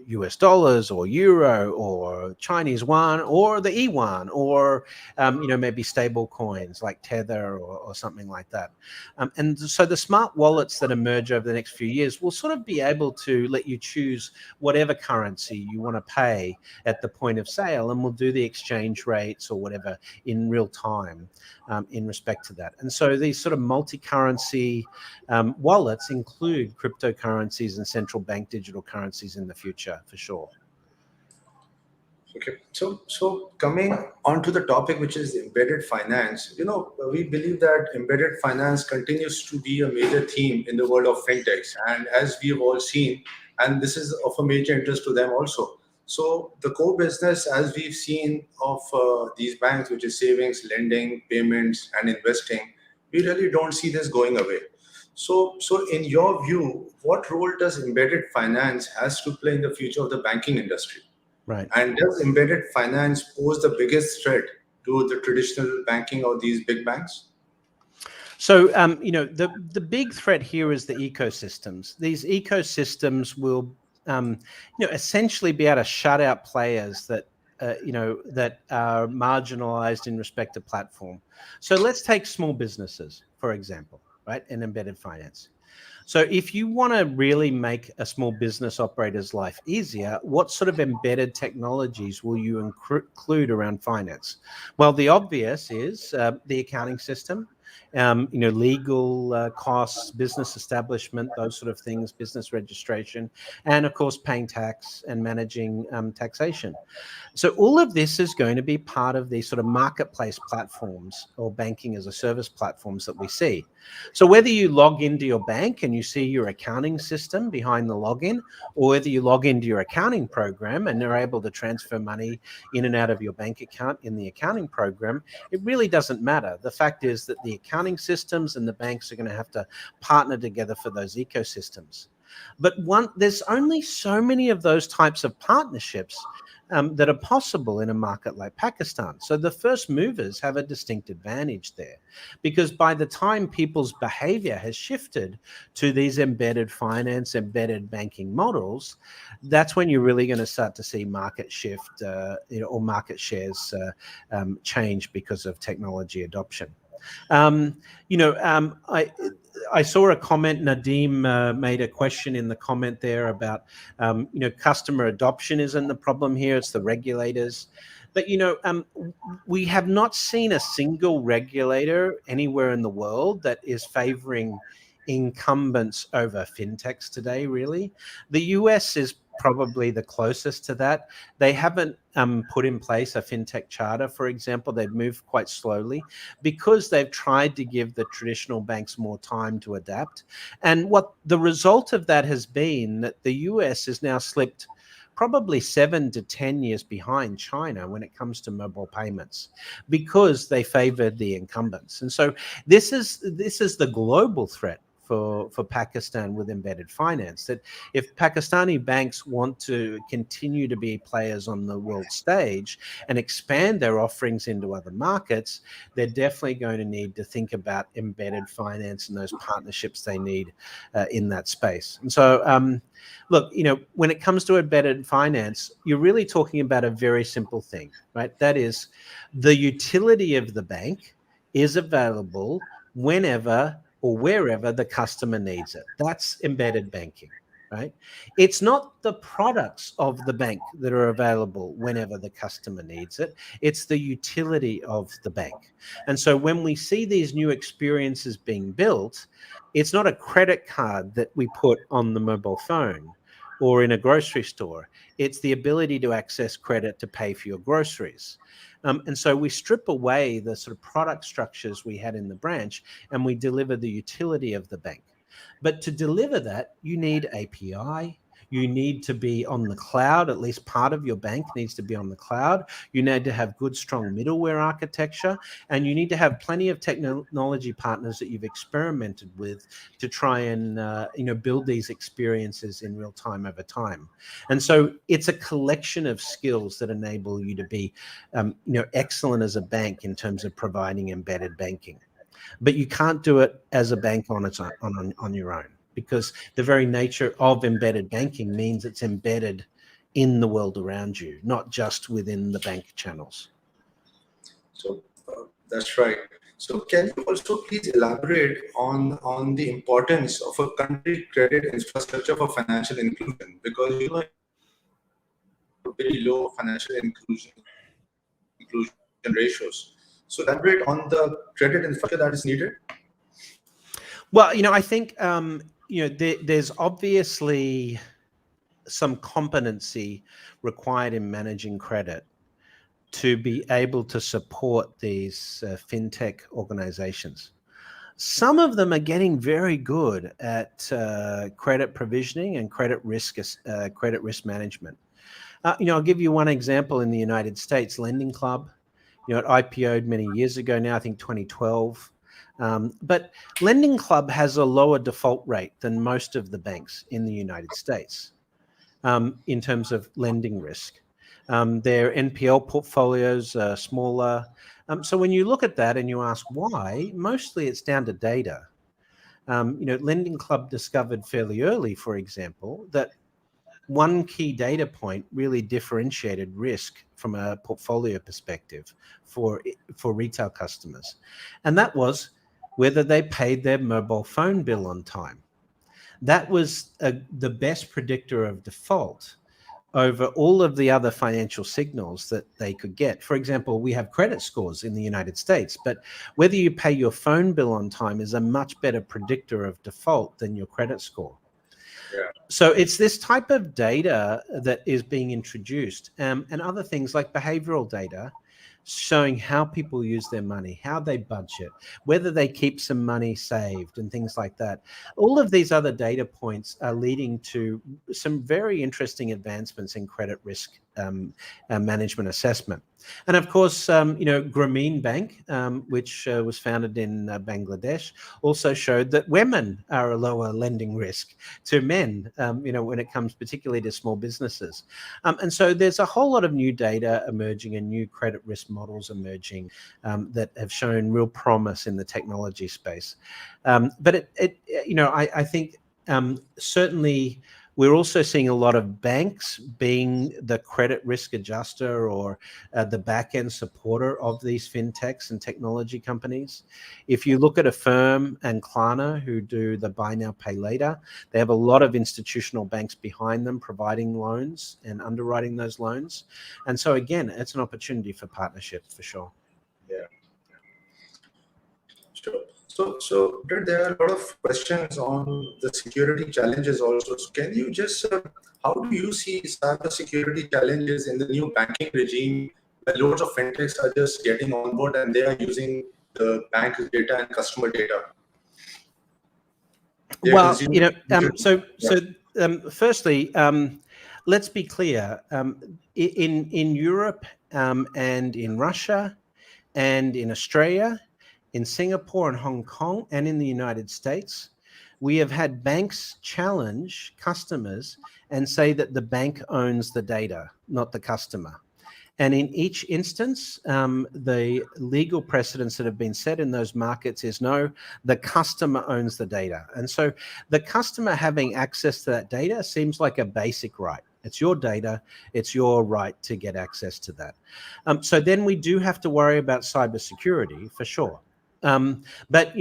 US dollars or euro or Chinese yuan or the yuan, or maybe stable coins like Tether or something like that. And so the smart wallets that emerge over the next few years will sort of be able to let you choose whatever currency you want to pay at the point of sale, and will do the exchange rates or whatever in real time in respect to that. And so these sort of multi-currency wallets include cryptocurrencies and central bank digital currencies in the future, for sure. Okay, so coming on to the topic, which is embedded finance, we believe that embedded finance continues to be a major theme in the world of fintechs, and as we have all seen, and this is of a major interest to them also. So the core business, as we've seen of these banks, which is savings, lending, payments, and investing, we really don't see this going away. So in your view, what role does embedded finance has to play in the future of the banking industry? Right. And does embedded finance pose the biggest threat to the traditional banking of these big banks? So, the big threat here is the ecosystems. These ecosystems will, essentially be able to shut out players that, that are marginalized in respect to platform. So let's take small businesses, for example, right, and embedded finance. So if you want to really make a small business operator's life easier, what sort of embedded technologies will you include around finance? Well, the obvious is the accounting system, legal costs, business establishment, those sort of things, business registration, and of course, paying tax and managing taxation. So all of this is going to be part of these sort of marketplace platforms or banking as a service platforms that we see. So whether you log into your bank and you see your accounting system behind the login, or whether you log into your accounting program and they're able to transfer money in and out of your bank account in the accounting program, it really doesn't matter. The fact is that the accounting systems and the banks are going to have to partner together for those ecosystems. But there's only so many of those types of partnerships that are possible in a market like Pakistan. So the first movers have a distinct advantage there, because by the time people's behavior has shifted to these embedded finance, embedded banking models, that's when you're really going to start to see market shift, or market shares change because of technology adoption. I saw a comment. Nadeem made a question in the comment there about, customer adoption isn't the problem here; it's the regulators. But we have not seen a single regulator anywhere in the world that is favoring incumbents over fintechs today. Really, the US is probably the closest to that. They haven't put in place a fintech charter, for example. They've moved quite slowly because they've tried to give the traditional banks more time to adapt. And what the result of that has been that the US has now slipped probably 7 to 10 years behind China when it comes to mobile payments, because they favored the incumbents. And so this is the global threat for Pakistan with embedded finance, that if Pakistani banks want to continue to be players on the world stage and expand their offerings into other markets, they're definitely going to need to think about embedded finance and those partnerships they need in that space. And so, look, when it comes to embedded finance, you're really talking about a very simple thing, right? That is, the utility of the bank is available whenever or wherever the customer needs it. That's embedded banking, right? It's not the products of the bank that are available whenever the customer needs it. It's the utility of the bank. And so when we see these new experiences being built, it's not a credit card that we put on the mobile phone or in a grocery store. It's the ability to access credit to pay for your groceries. And so we strip away the sort of product structures we had in the branch, and we deliver the utility of the bank. But to deliver that, you need API. You need to be on the cloud. At least part of your bank needs to be on the cloud. You need to have good, strong middleware architecture, and you need to have plenty of technology partners that you've experimented with to try and build these experiences in real time over time. And so it's a collection of skills that enable you to be excellent as a bank in terms of providing embedded banking. But you can't do it as a bank on its own, on your own, because the very nature of embedded banking means it's embedded in the world around you, not just within the bank channels. So that's right. So can you also please elaborate on the importance of a country credit infrastructure for financial inclusion? Because very low financial inclusion ratios. So elaborate on the credit infrastructure that is needed. Well, I think there's obviously some competency required in managing credit to be able to support these fintech organizations. Some of them are getting very good at credit provisioning and credit risk management. I'll give you one example in the United States, Lending Club. It IPO'd many years ago now, I think 2012. But Lending Club has a lower default rate than most of the banks in the United States in terms of lending risk. Their NPL portfolios are smaller. So when you look at that and you ask why, mostly it's down to data. Lending Club discovered fairly early, for example, that one key data point really differentiated risk from a portfolio perspective for retail customers. And that was whether they paid their mobile phone bill on time. That was the best predictor of default over all of the other financial signals that they could get. For example, we have credit scores in the United States, but whether you pay your phone bill on time is a much better predictor of default than your credit score. Yeah. So it's this type of data that is being introduced, and other things like behavioral data showing how people use their money, how they budget, whether they keep some money saved and things like that. All of these other data points are leading to some very interesting advancements in credit risk management assessment. And of course, Grameen Bank, which was founded in Bangladesh, also showed that women are a lower lending risk to men, when it comes particularly to small businesses. And so there's a whole lot of new data emerging and new credit risk models emerging that have shown real promise in the technology space. But I think certainly we're also seeing a lot of banks being the credit risk adjuster or the back-end supporter of these fintechs and technology companies. If you look at Affirm and Klarna, who do the buy now, pay later, they have a lot of institutional banks behind them providing loans and underwriting those loans. And so again, it's an opportunity for partnership for sure. Yeah. Sure. So there are a lot of questions on the security challenges also. So can you just, how do you see cyber security challenges in the new banking regime where loads of fintechs are just getting on board and they are using the bank data and customer data? Well, firstly, let's be clear. In Europe and in Russia and in Australia, in Singapore and Hong Kong, and in the United States, we have had banks challenge customers and say that the bank owns the data, not the customer. And in each instance, the legal precedents that have been set in those markets is no, the customer owns the data. And so the customer having access to that data seems like a basic right. It's your data. It's your right to get access to that. So then we do have to worry about cybersecurity for sure. But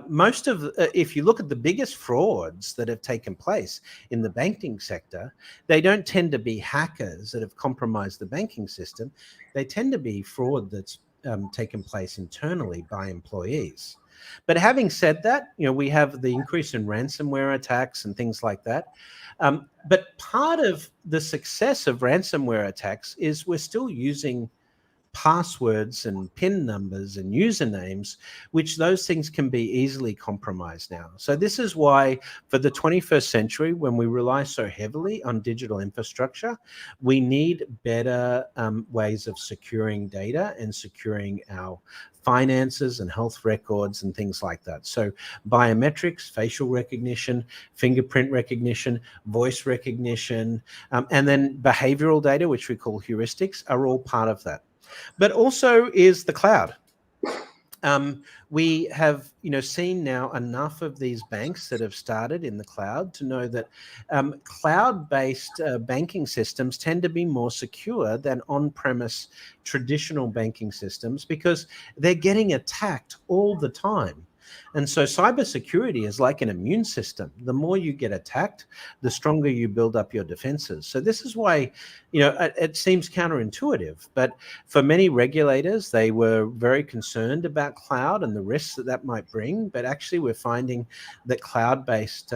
most of if you look at the biggest frauds that have taken place in the banking sector, they don't tend to be hackers that have compromised the banking system. They tend to be fraud that's taken place internally by employees. But having said that, we have the increase in ransomware attacks and things like that. But part of the success of ransomware attacks is we're still using passwords and PIN numbers and usernames, which those things can be easily compromised now. So this is why for the 21st century, when we rely so heavily on digital infrastructure, we need better ways of securing data and securing our finances and health records and things like that. So biometrics, facial recognition, fingerprint recognition, voice recognition, and then behavioral data, which we call heuristics, are all part of that. But also is the cloud. We have, seen now enough of these banks that have started in the cloud to know that cloud-based banking systems tend to be more secure than on-premise traditional banking systems because they're getting attacked all the time. And so cybersecurity is like an immune system. The more you get attacked, the stronger you build up your defenses. So this is why, it seems counterintuitive, but for many regulators, they were very concerned about cloud and the risks that might bring. But actually, we're finding that cloud-based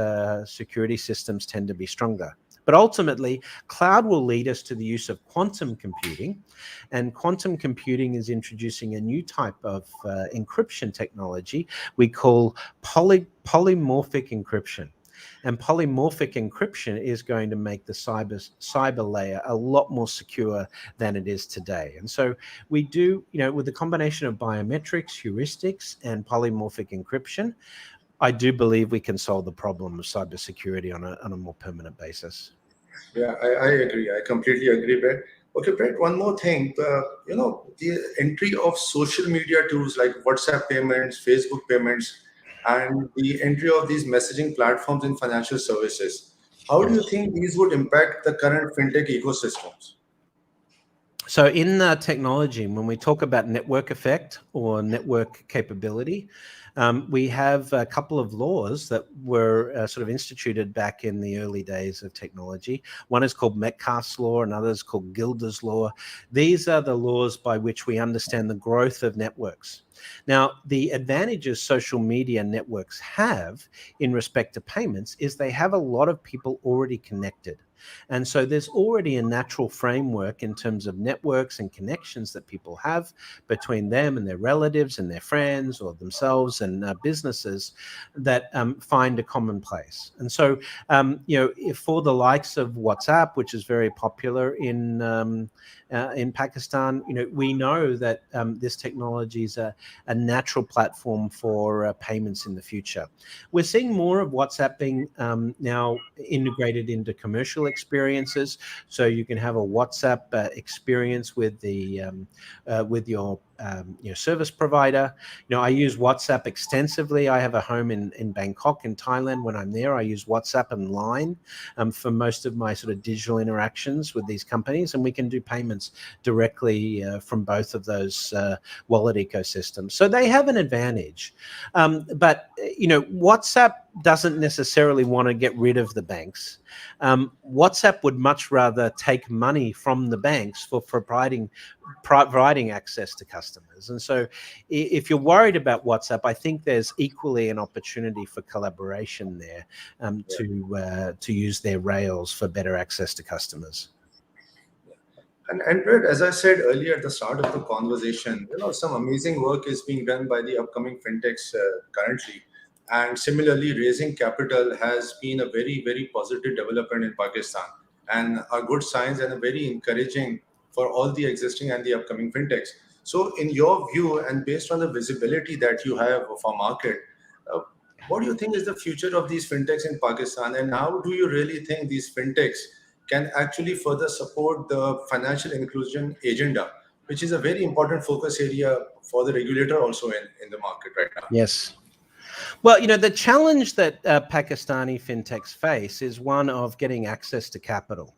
security systems tend to be stronger. But ultimately, cloud will lead us to the use of quantum computing. And quantum computing is introducing a new type of encryption technology we call polymorphic encryption. And polymorphic encryption is going to make the cyber layer a lot more secure than it is today. And so we do, with the combination of biometrics, heuristics, and polymorphic encryption, I do believe we can solve the problem of cybersecurity on a more permanent basis. Yeah, I agree. I completely agree, Brett. Okay, Brett, one more thing. The entry of social media tools like WhatsApp payments, Facebook payments, and the entry of these messaging platforms in financial services. How do you Yes. think these would impact the current fintech ecosystems? So in technology, when we talk about network effect or network capability, we have a couple of laws that were sort of instituted back in the early days of technology. One is called Metcalfe's law, another is called Gilda's law. These are the laws by which we understand the growth of networks. Now, the advantages social media networks have in respect to payments is they have a lot of people already connected. And so there's already a natural framework in terms of networks and connections that people have between them and their relatives and their friends or themselves and businesses that find a common place. And so, if for the likes of WhatsApp, which is very popular in Pakistan, we know that this technology is a natural platform for payments in the future. We're seeing more of WhatsApp being now integrated into commercial experiences, so you can have a WhatsApp experience with your service provider. I use WhatsApp extensively. I have a home in Bangkok in Thailand. When I'm there, I use WhatsApp and Line for most of my sort of digital interactions with these companies, and we can do payments directly from both of those wallet ecosystems. So they have an advantage. But WhatsApp doesn't necessarily want to get rid of the banks. WhatsApp would much rather take money from the banks for providing access to customers. And so if you're worried about WhatsApp, I think there's equally an opportunity for collaboration there to use their rails for better access to customers. And Brett, as I said earlier at the start of the conversation, some amazing work is being done by the upcoming fintechs currently. And similarly, raising capital has been a very, very positive development in Pakistan and a good signs and a very encouraging for all the existing and the upcoming fintechs. So, in your view, and based on the visibility that you have of our market, uh, what do you think is the future of these fintechs in Pakistan? And how do you really think these fintechs can actually further support the financial inclusion agenda, which is a very important focus area for the regulator also in the market right now? Yes. Well, the challenge that Pakistani fintechs face is one of getting access to capital.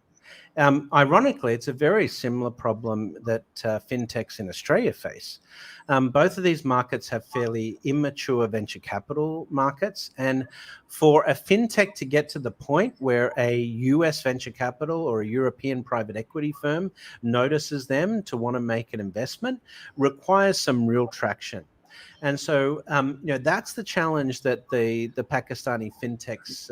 Ironically, it's a very similar problem that fintechs in Australia face. Both of these markets have fairly immature venture capital markets. And for a fintech to get to the point where a US venture capital or a European private equity firm notices them to want to make an investment requires some real traction. And so, that's the challenge that the Pakistani fintechs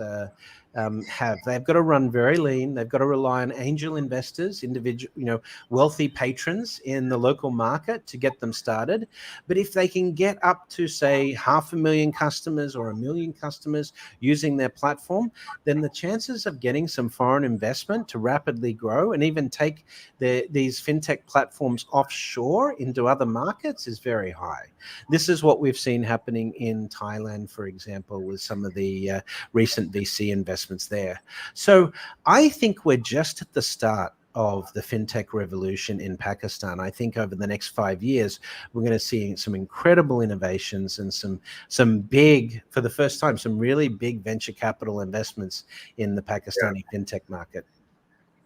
have. They've got to run very lean. They've got to rely on angel investors, individual, wealthy patrons in the local market to get them started. But if they can get up to, say, 500,000 customers or 1 million customers using their platform, then the chances of getting some foreign investment to rapidly grow and even take these fintech platforms offshore into other markets is very high. This is what we've seen happening in Thailand, for example, with some of the recent VC investments there. So I think we're just at the start of the fintech revolution in Pakistan. I think over the next 5 years, we're going to see some incredible innovations and some big, for the first time, some really big venture capital investments in the Pakistani fintech market.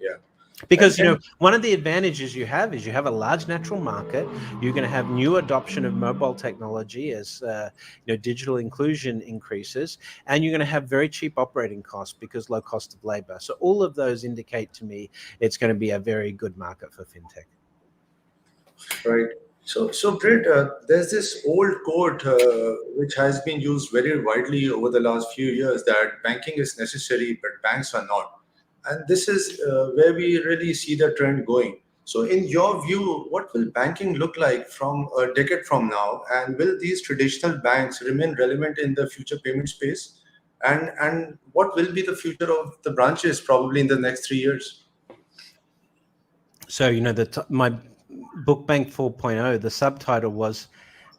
Yeah. Because, one of the advantages you have is you have a large natural market. You're going to have new adoption of mobile technology as digital inclusion increases, and you're going to have very cheap operating costs because low cost of labor. So all of those indicate to me it's going to be a very good market for fintech. Right. So Britt, there's this old quote which has been used very widely over the last few years that banking is necessary, but banks are not. And this is where we really see the trend going. So, in your view, what will banking look like from a decade from now? And will these traditional banks remain relevant in the future payment space? And what will be the future of the branches probably in the next 3 years? So, my book Bank 4.0, the subtitle was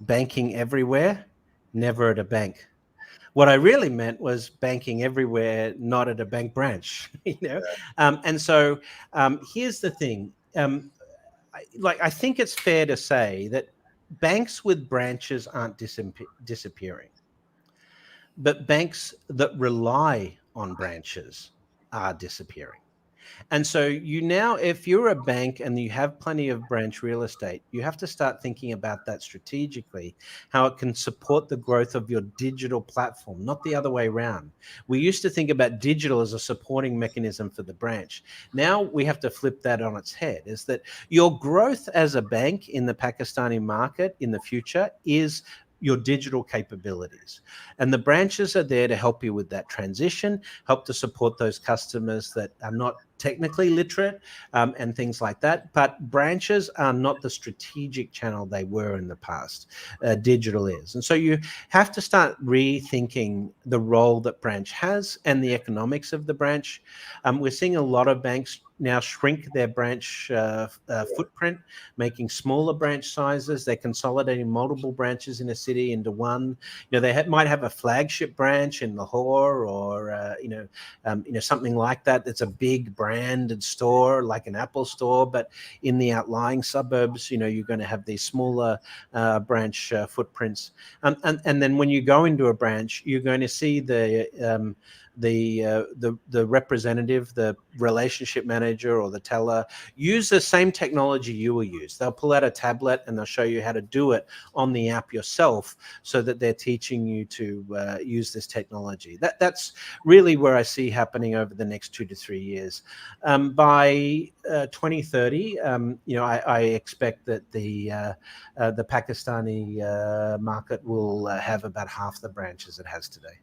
Banking Everywhere, Never at a Bank. What I really meant was banking everywhere, not at a bank branch. And so here's the thing. I think it's fair to say that banks with branches aren't disappearing, but banks that rely on branches are disappearing. And so if you're a bank and you have plenty of branch real estate, you have to start thinking about that strategically, how it can support the growth of your digital platform, not the other way around. We used to think about digital as a supporting mechanism for the branch. Now we have to flip that on its head, is that your growth as a bank in the Pakistani market in the future is your digital capabilities. And the branches are there to help you with that transition, help to support those customers that are not technically literate and things like that. But branches are not the strategic channel they were in the past. Digital is. And so you have to start rethinking the role that branch has and the economics of the branch. We're seeing a lot of banks now shrink their branch footprint, making smaller branch sizes. They're consolidating multiple branches in a city into one. They might have a flagship branch in Lahore or something like that. It's a big branded store like an Apple store, but in the outlying suburbs, you're going to have these smaller branch footprints. And then when you go into a branch, you're going to see the representative, the relationship manager or the teller use the same technology you will use. They'll pull out a tablet and they'll show you how to do it on the app yourself, so that they're teaching you to use this technology. That's really where I see happening over the next 2 to 3 years. By 2030, I expect that the Pakistani market will have about half the branches it has today.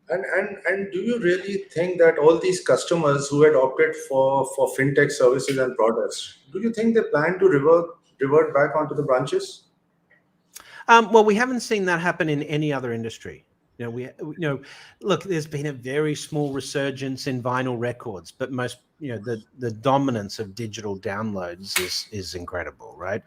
And do you really think that all these customers who had opted for fintech services and products, do you think they plan to revert back onto the branches? Well, we haven't seen that happen in any other industry. Look, there's been a very small resurgence in vinyl records, but most, the dominance of digital downloads is incredible, right?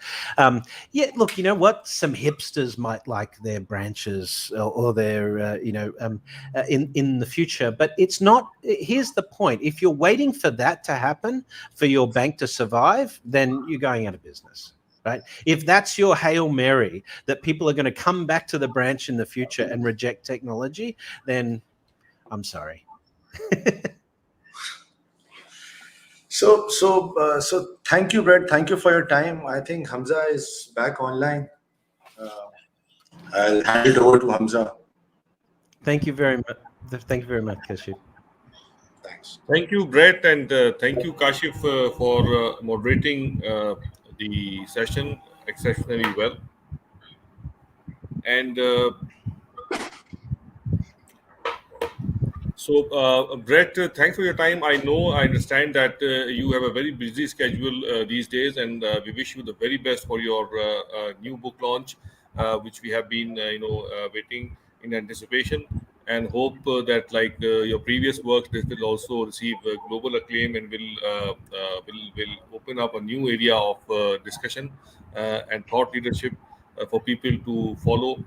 Look, you know what? Some hipsters might like their branches or their, in the future, but it's not. Here's the point: if you're waiting for that to happen for your bank to survive, then you're going out of business. Right? If that's your Hail Mary, that people are going to come back to the branch in the future and reject technology, then I'm sorry. So thank you, Brett. Thank you for your time. I think Hamza is back online. I'll hand it over to Hamza. Thank you very much. Thank you very much, Kashif. Thanks. Thank you, Brett, and thank you, Kashif, for moderating the session exceptionally well. And Brett, thanks for your time. I understand that you have a very busy schedule these days, and we wish you the very best for your new book launch, which we have been, waiting in anticipation, and hope that, like your previous work, this will also receive global acclaim and will open up a new area of discussion and thought leadership for people to follow.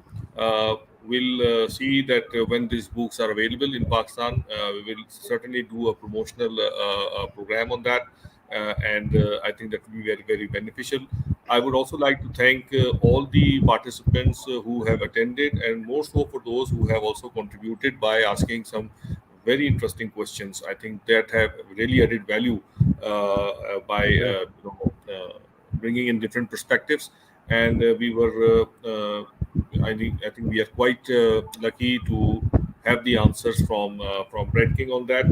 We'll see that when these books are available in Pakistan, we will certainly do a promotional program on that. And I think that will be very, very beneficial. I would also like to thank all the participants who have attended, and more so for those who have also contributed by asking some very interesting questions. I think that have really added value by bringing in different perspectives. And we were, I think we are quite lucky to have the answers from Brett King on that.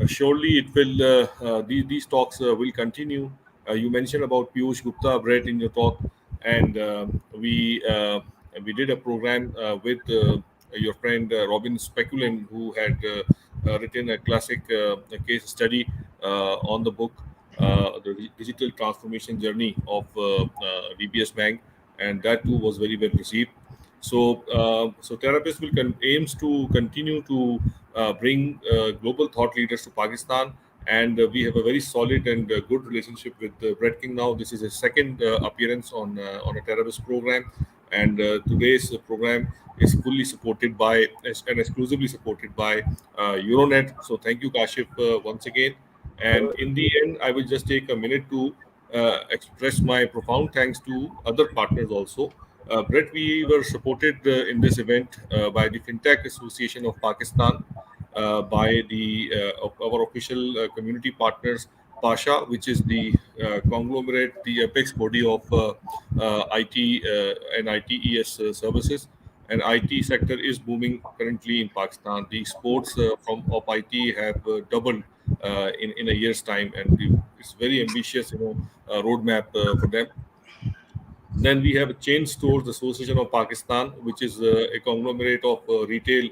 Surely it will. These talks will continue. You mentioned about Piyush Gupta, Brett, in your talk, and we did a program with your friend Robin Speculin, who had written a classic case study on the book, the digital transformation journey of DBS Bank, and that too was very well received. So TerraBiz aims to continue to bring global thought leaders to Pakistan, and we have a very solid and good relationship with Brett King now. This is his second appearance on a TerraBiz program, and today's program is fully supported by and exclusively supported by Euronet. So thank you, Kashif, once again. And in the end, I will just take a minute to express my profound thanks to other partners also. Brett, we were supported in this event by the FinTech Association of Pakistan, by of our official community partners, Pasha, which is the conglomerate, the apex body of IT and ITES services. And IT sector is booming currently in Pakistan. The exports from of IT have doubled in a year's time, and it's very ambitious, roadmap for them. Then we have Chain Stores Association of Pakistan, which is a conglomerate of retail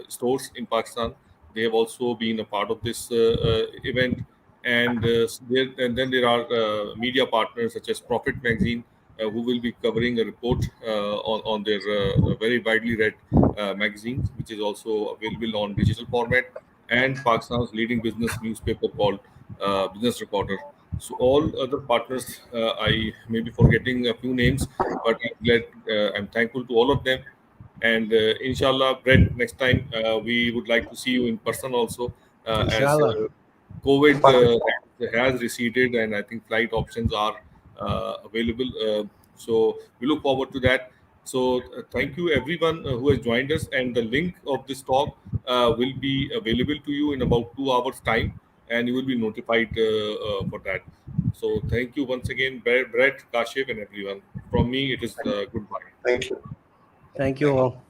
stores in Pakistan. They have also been a part of this event, and then there are media partners such as Profit Magazine, who will be covering a report on their very widely read magazines, which is also available on digital format, and Pakistan's leading business newspaper called Business Recorder. So all other partners, I may be forgetting a few names, but I'm thankful to all of them. And inshallah, Brett, next time we would like to see you in person also, as Inshallah. COVID has receded, and I think flight options are available. So we look forward to that. So thank you everyone who has joined us, and the link of this talk will be available to you in about 2 hours time, and you will be notified for that. So thank you once again, Brett, Kashif, and everyone. From me, it is goodbye. Thank you. Thank you all.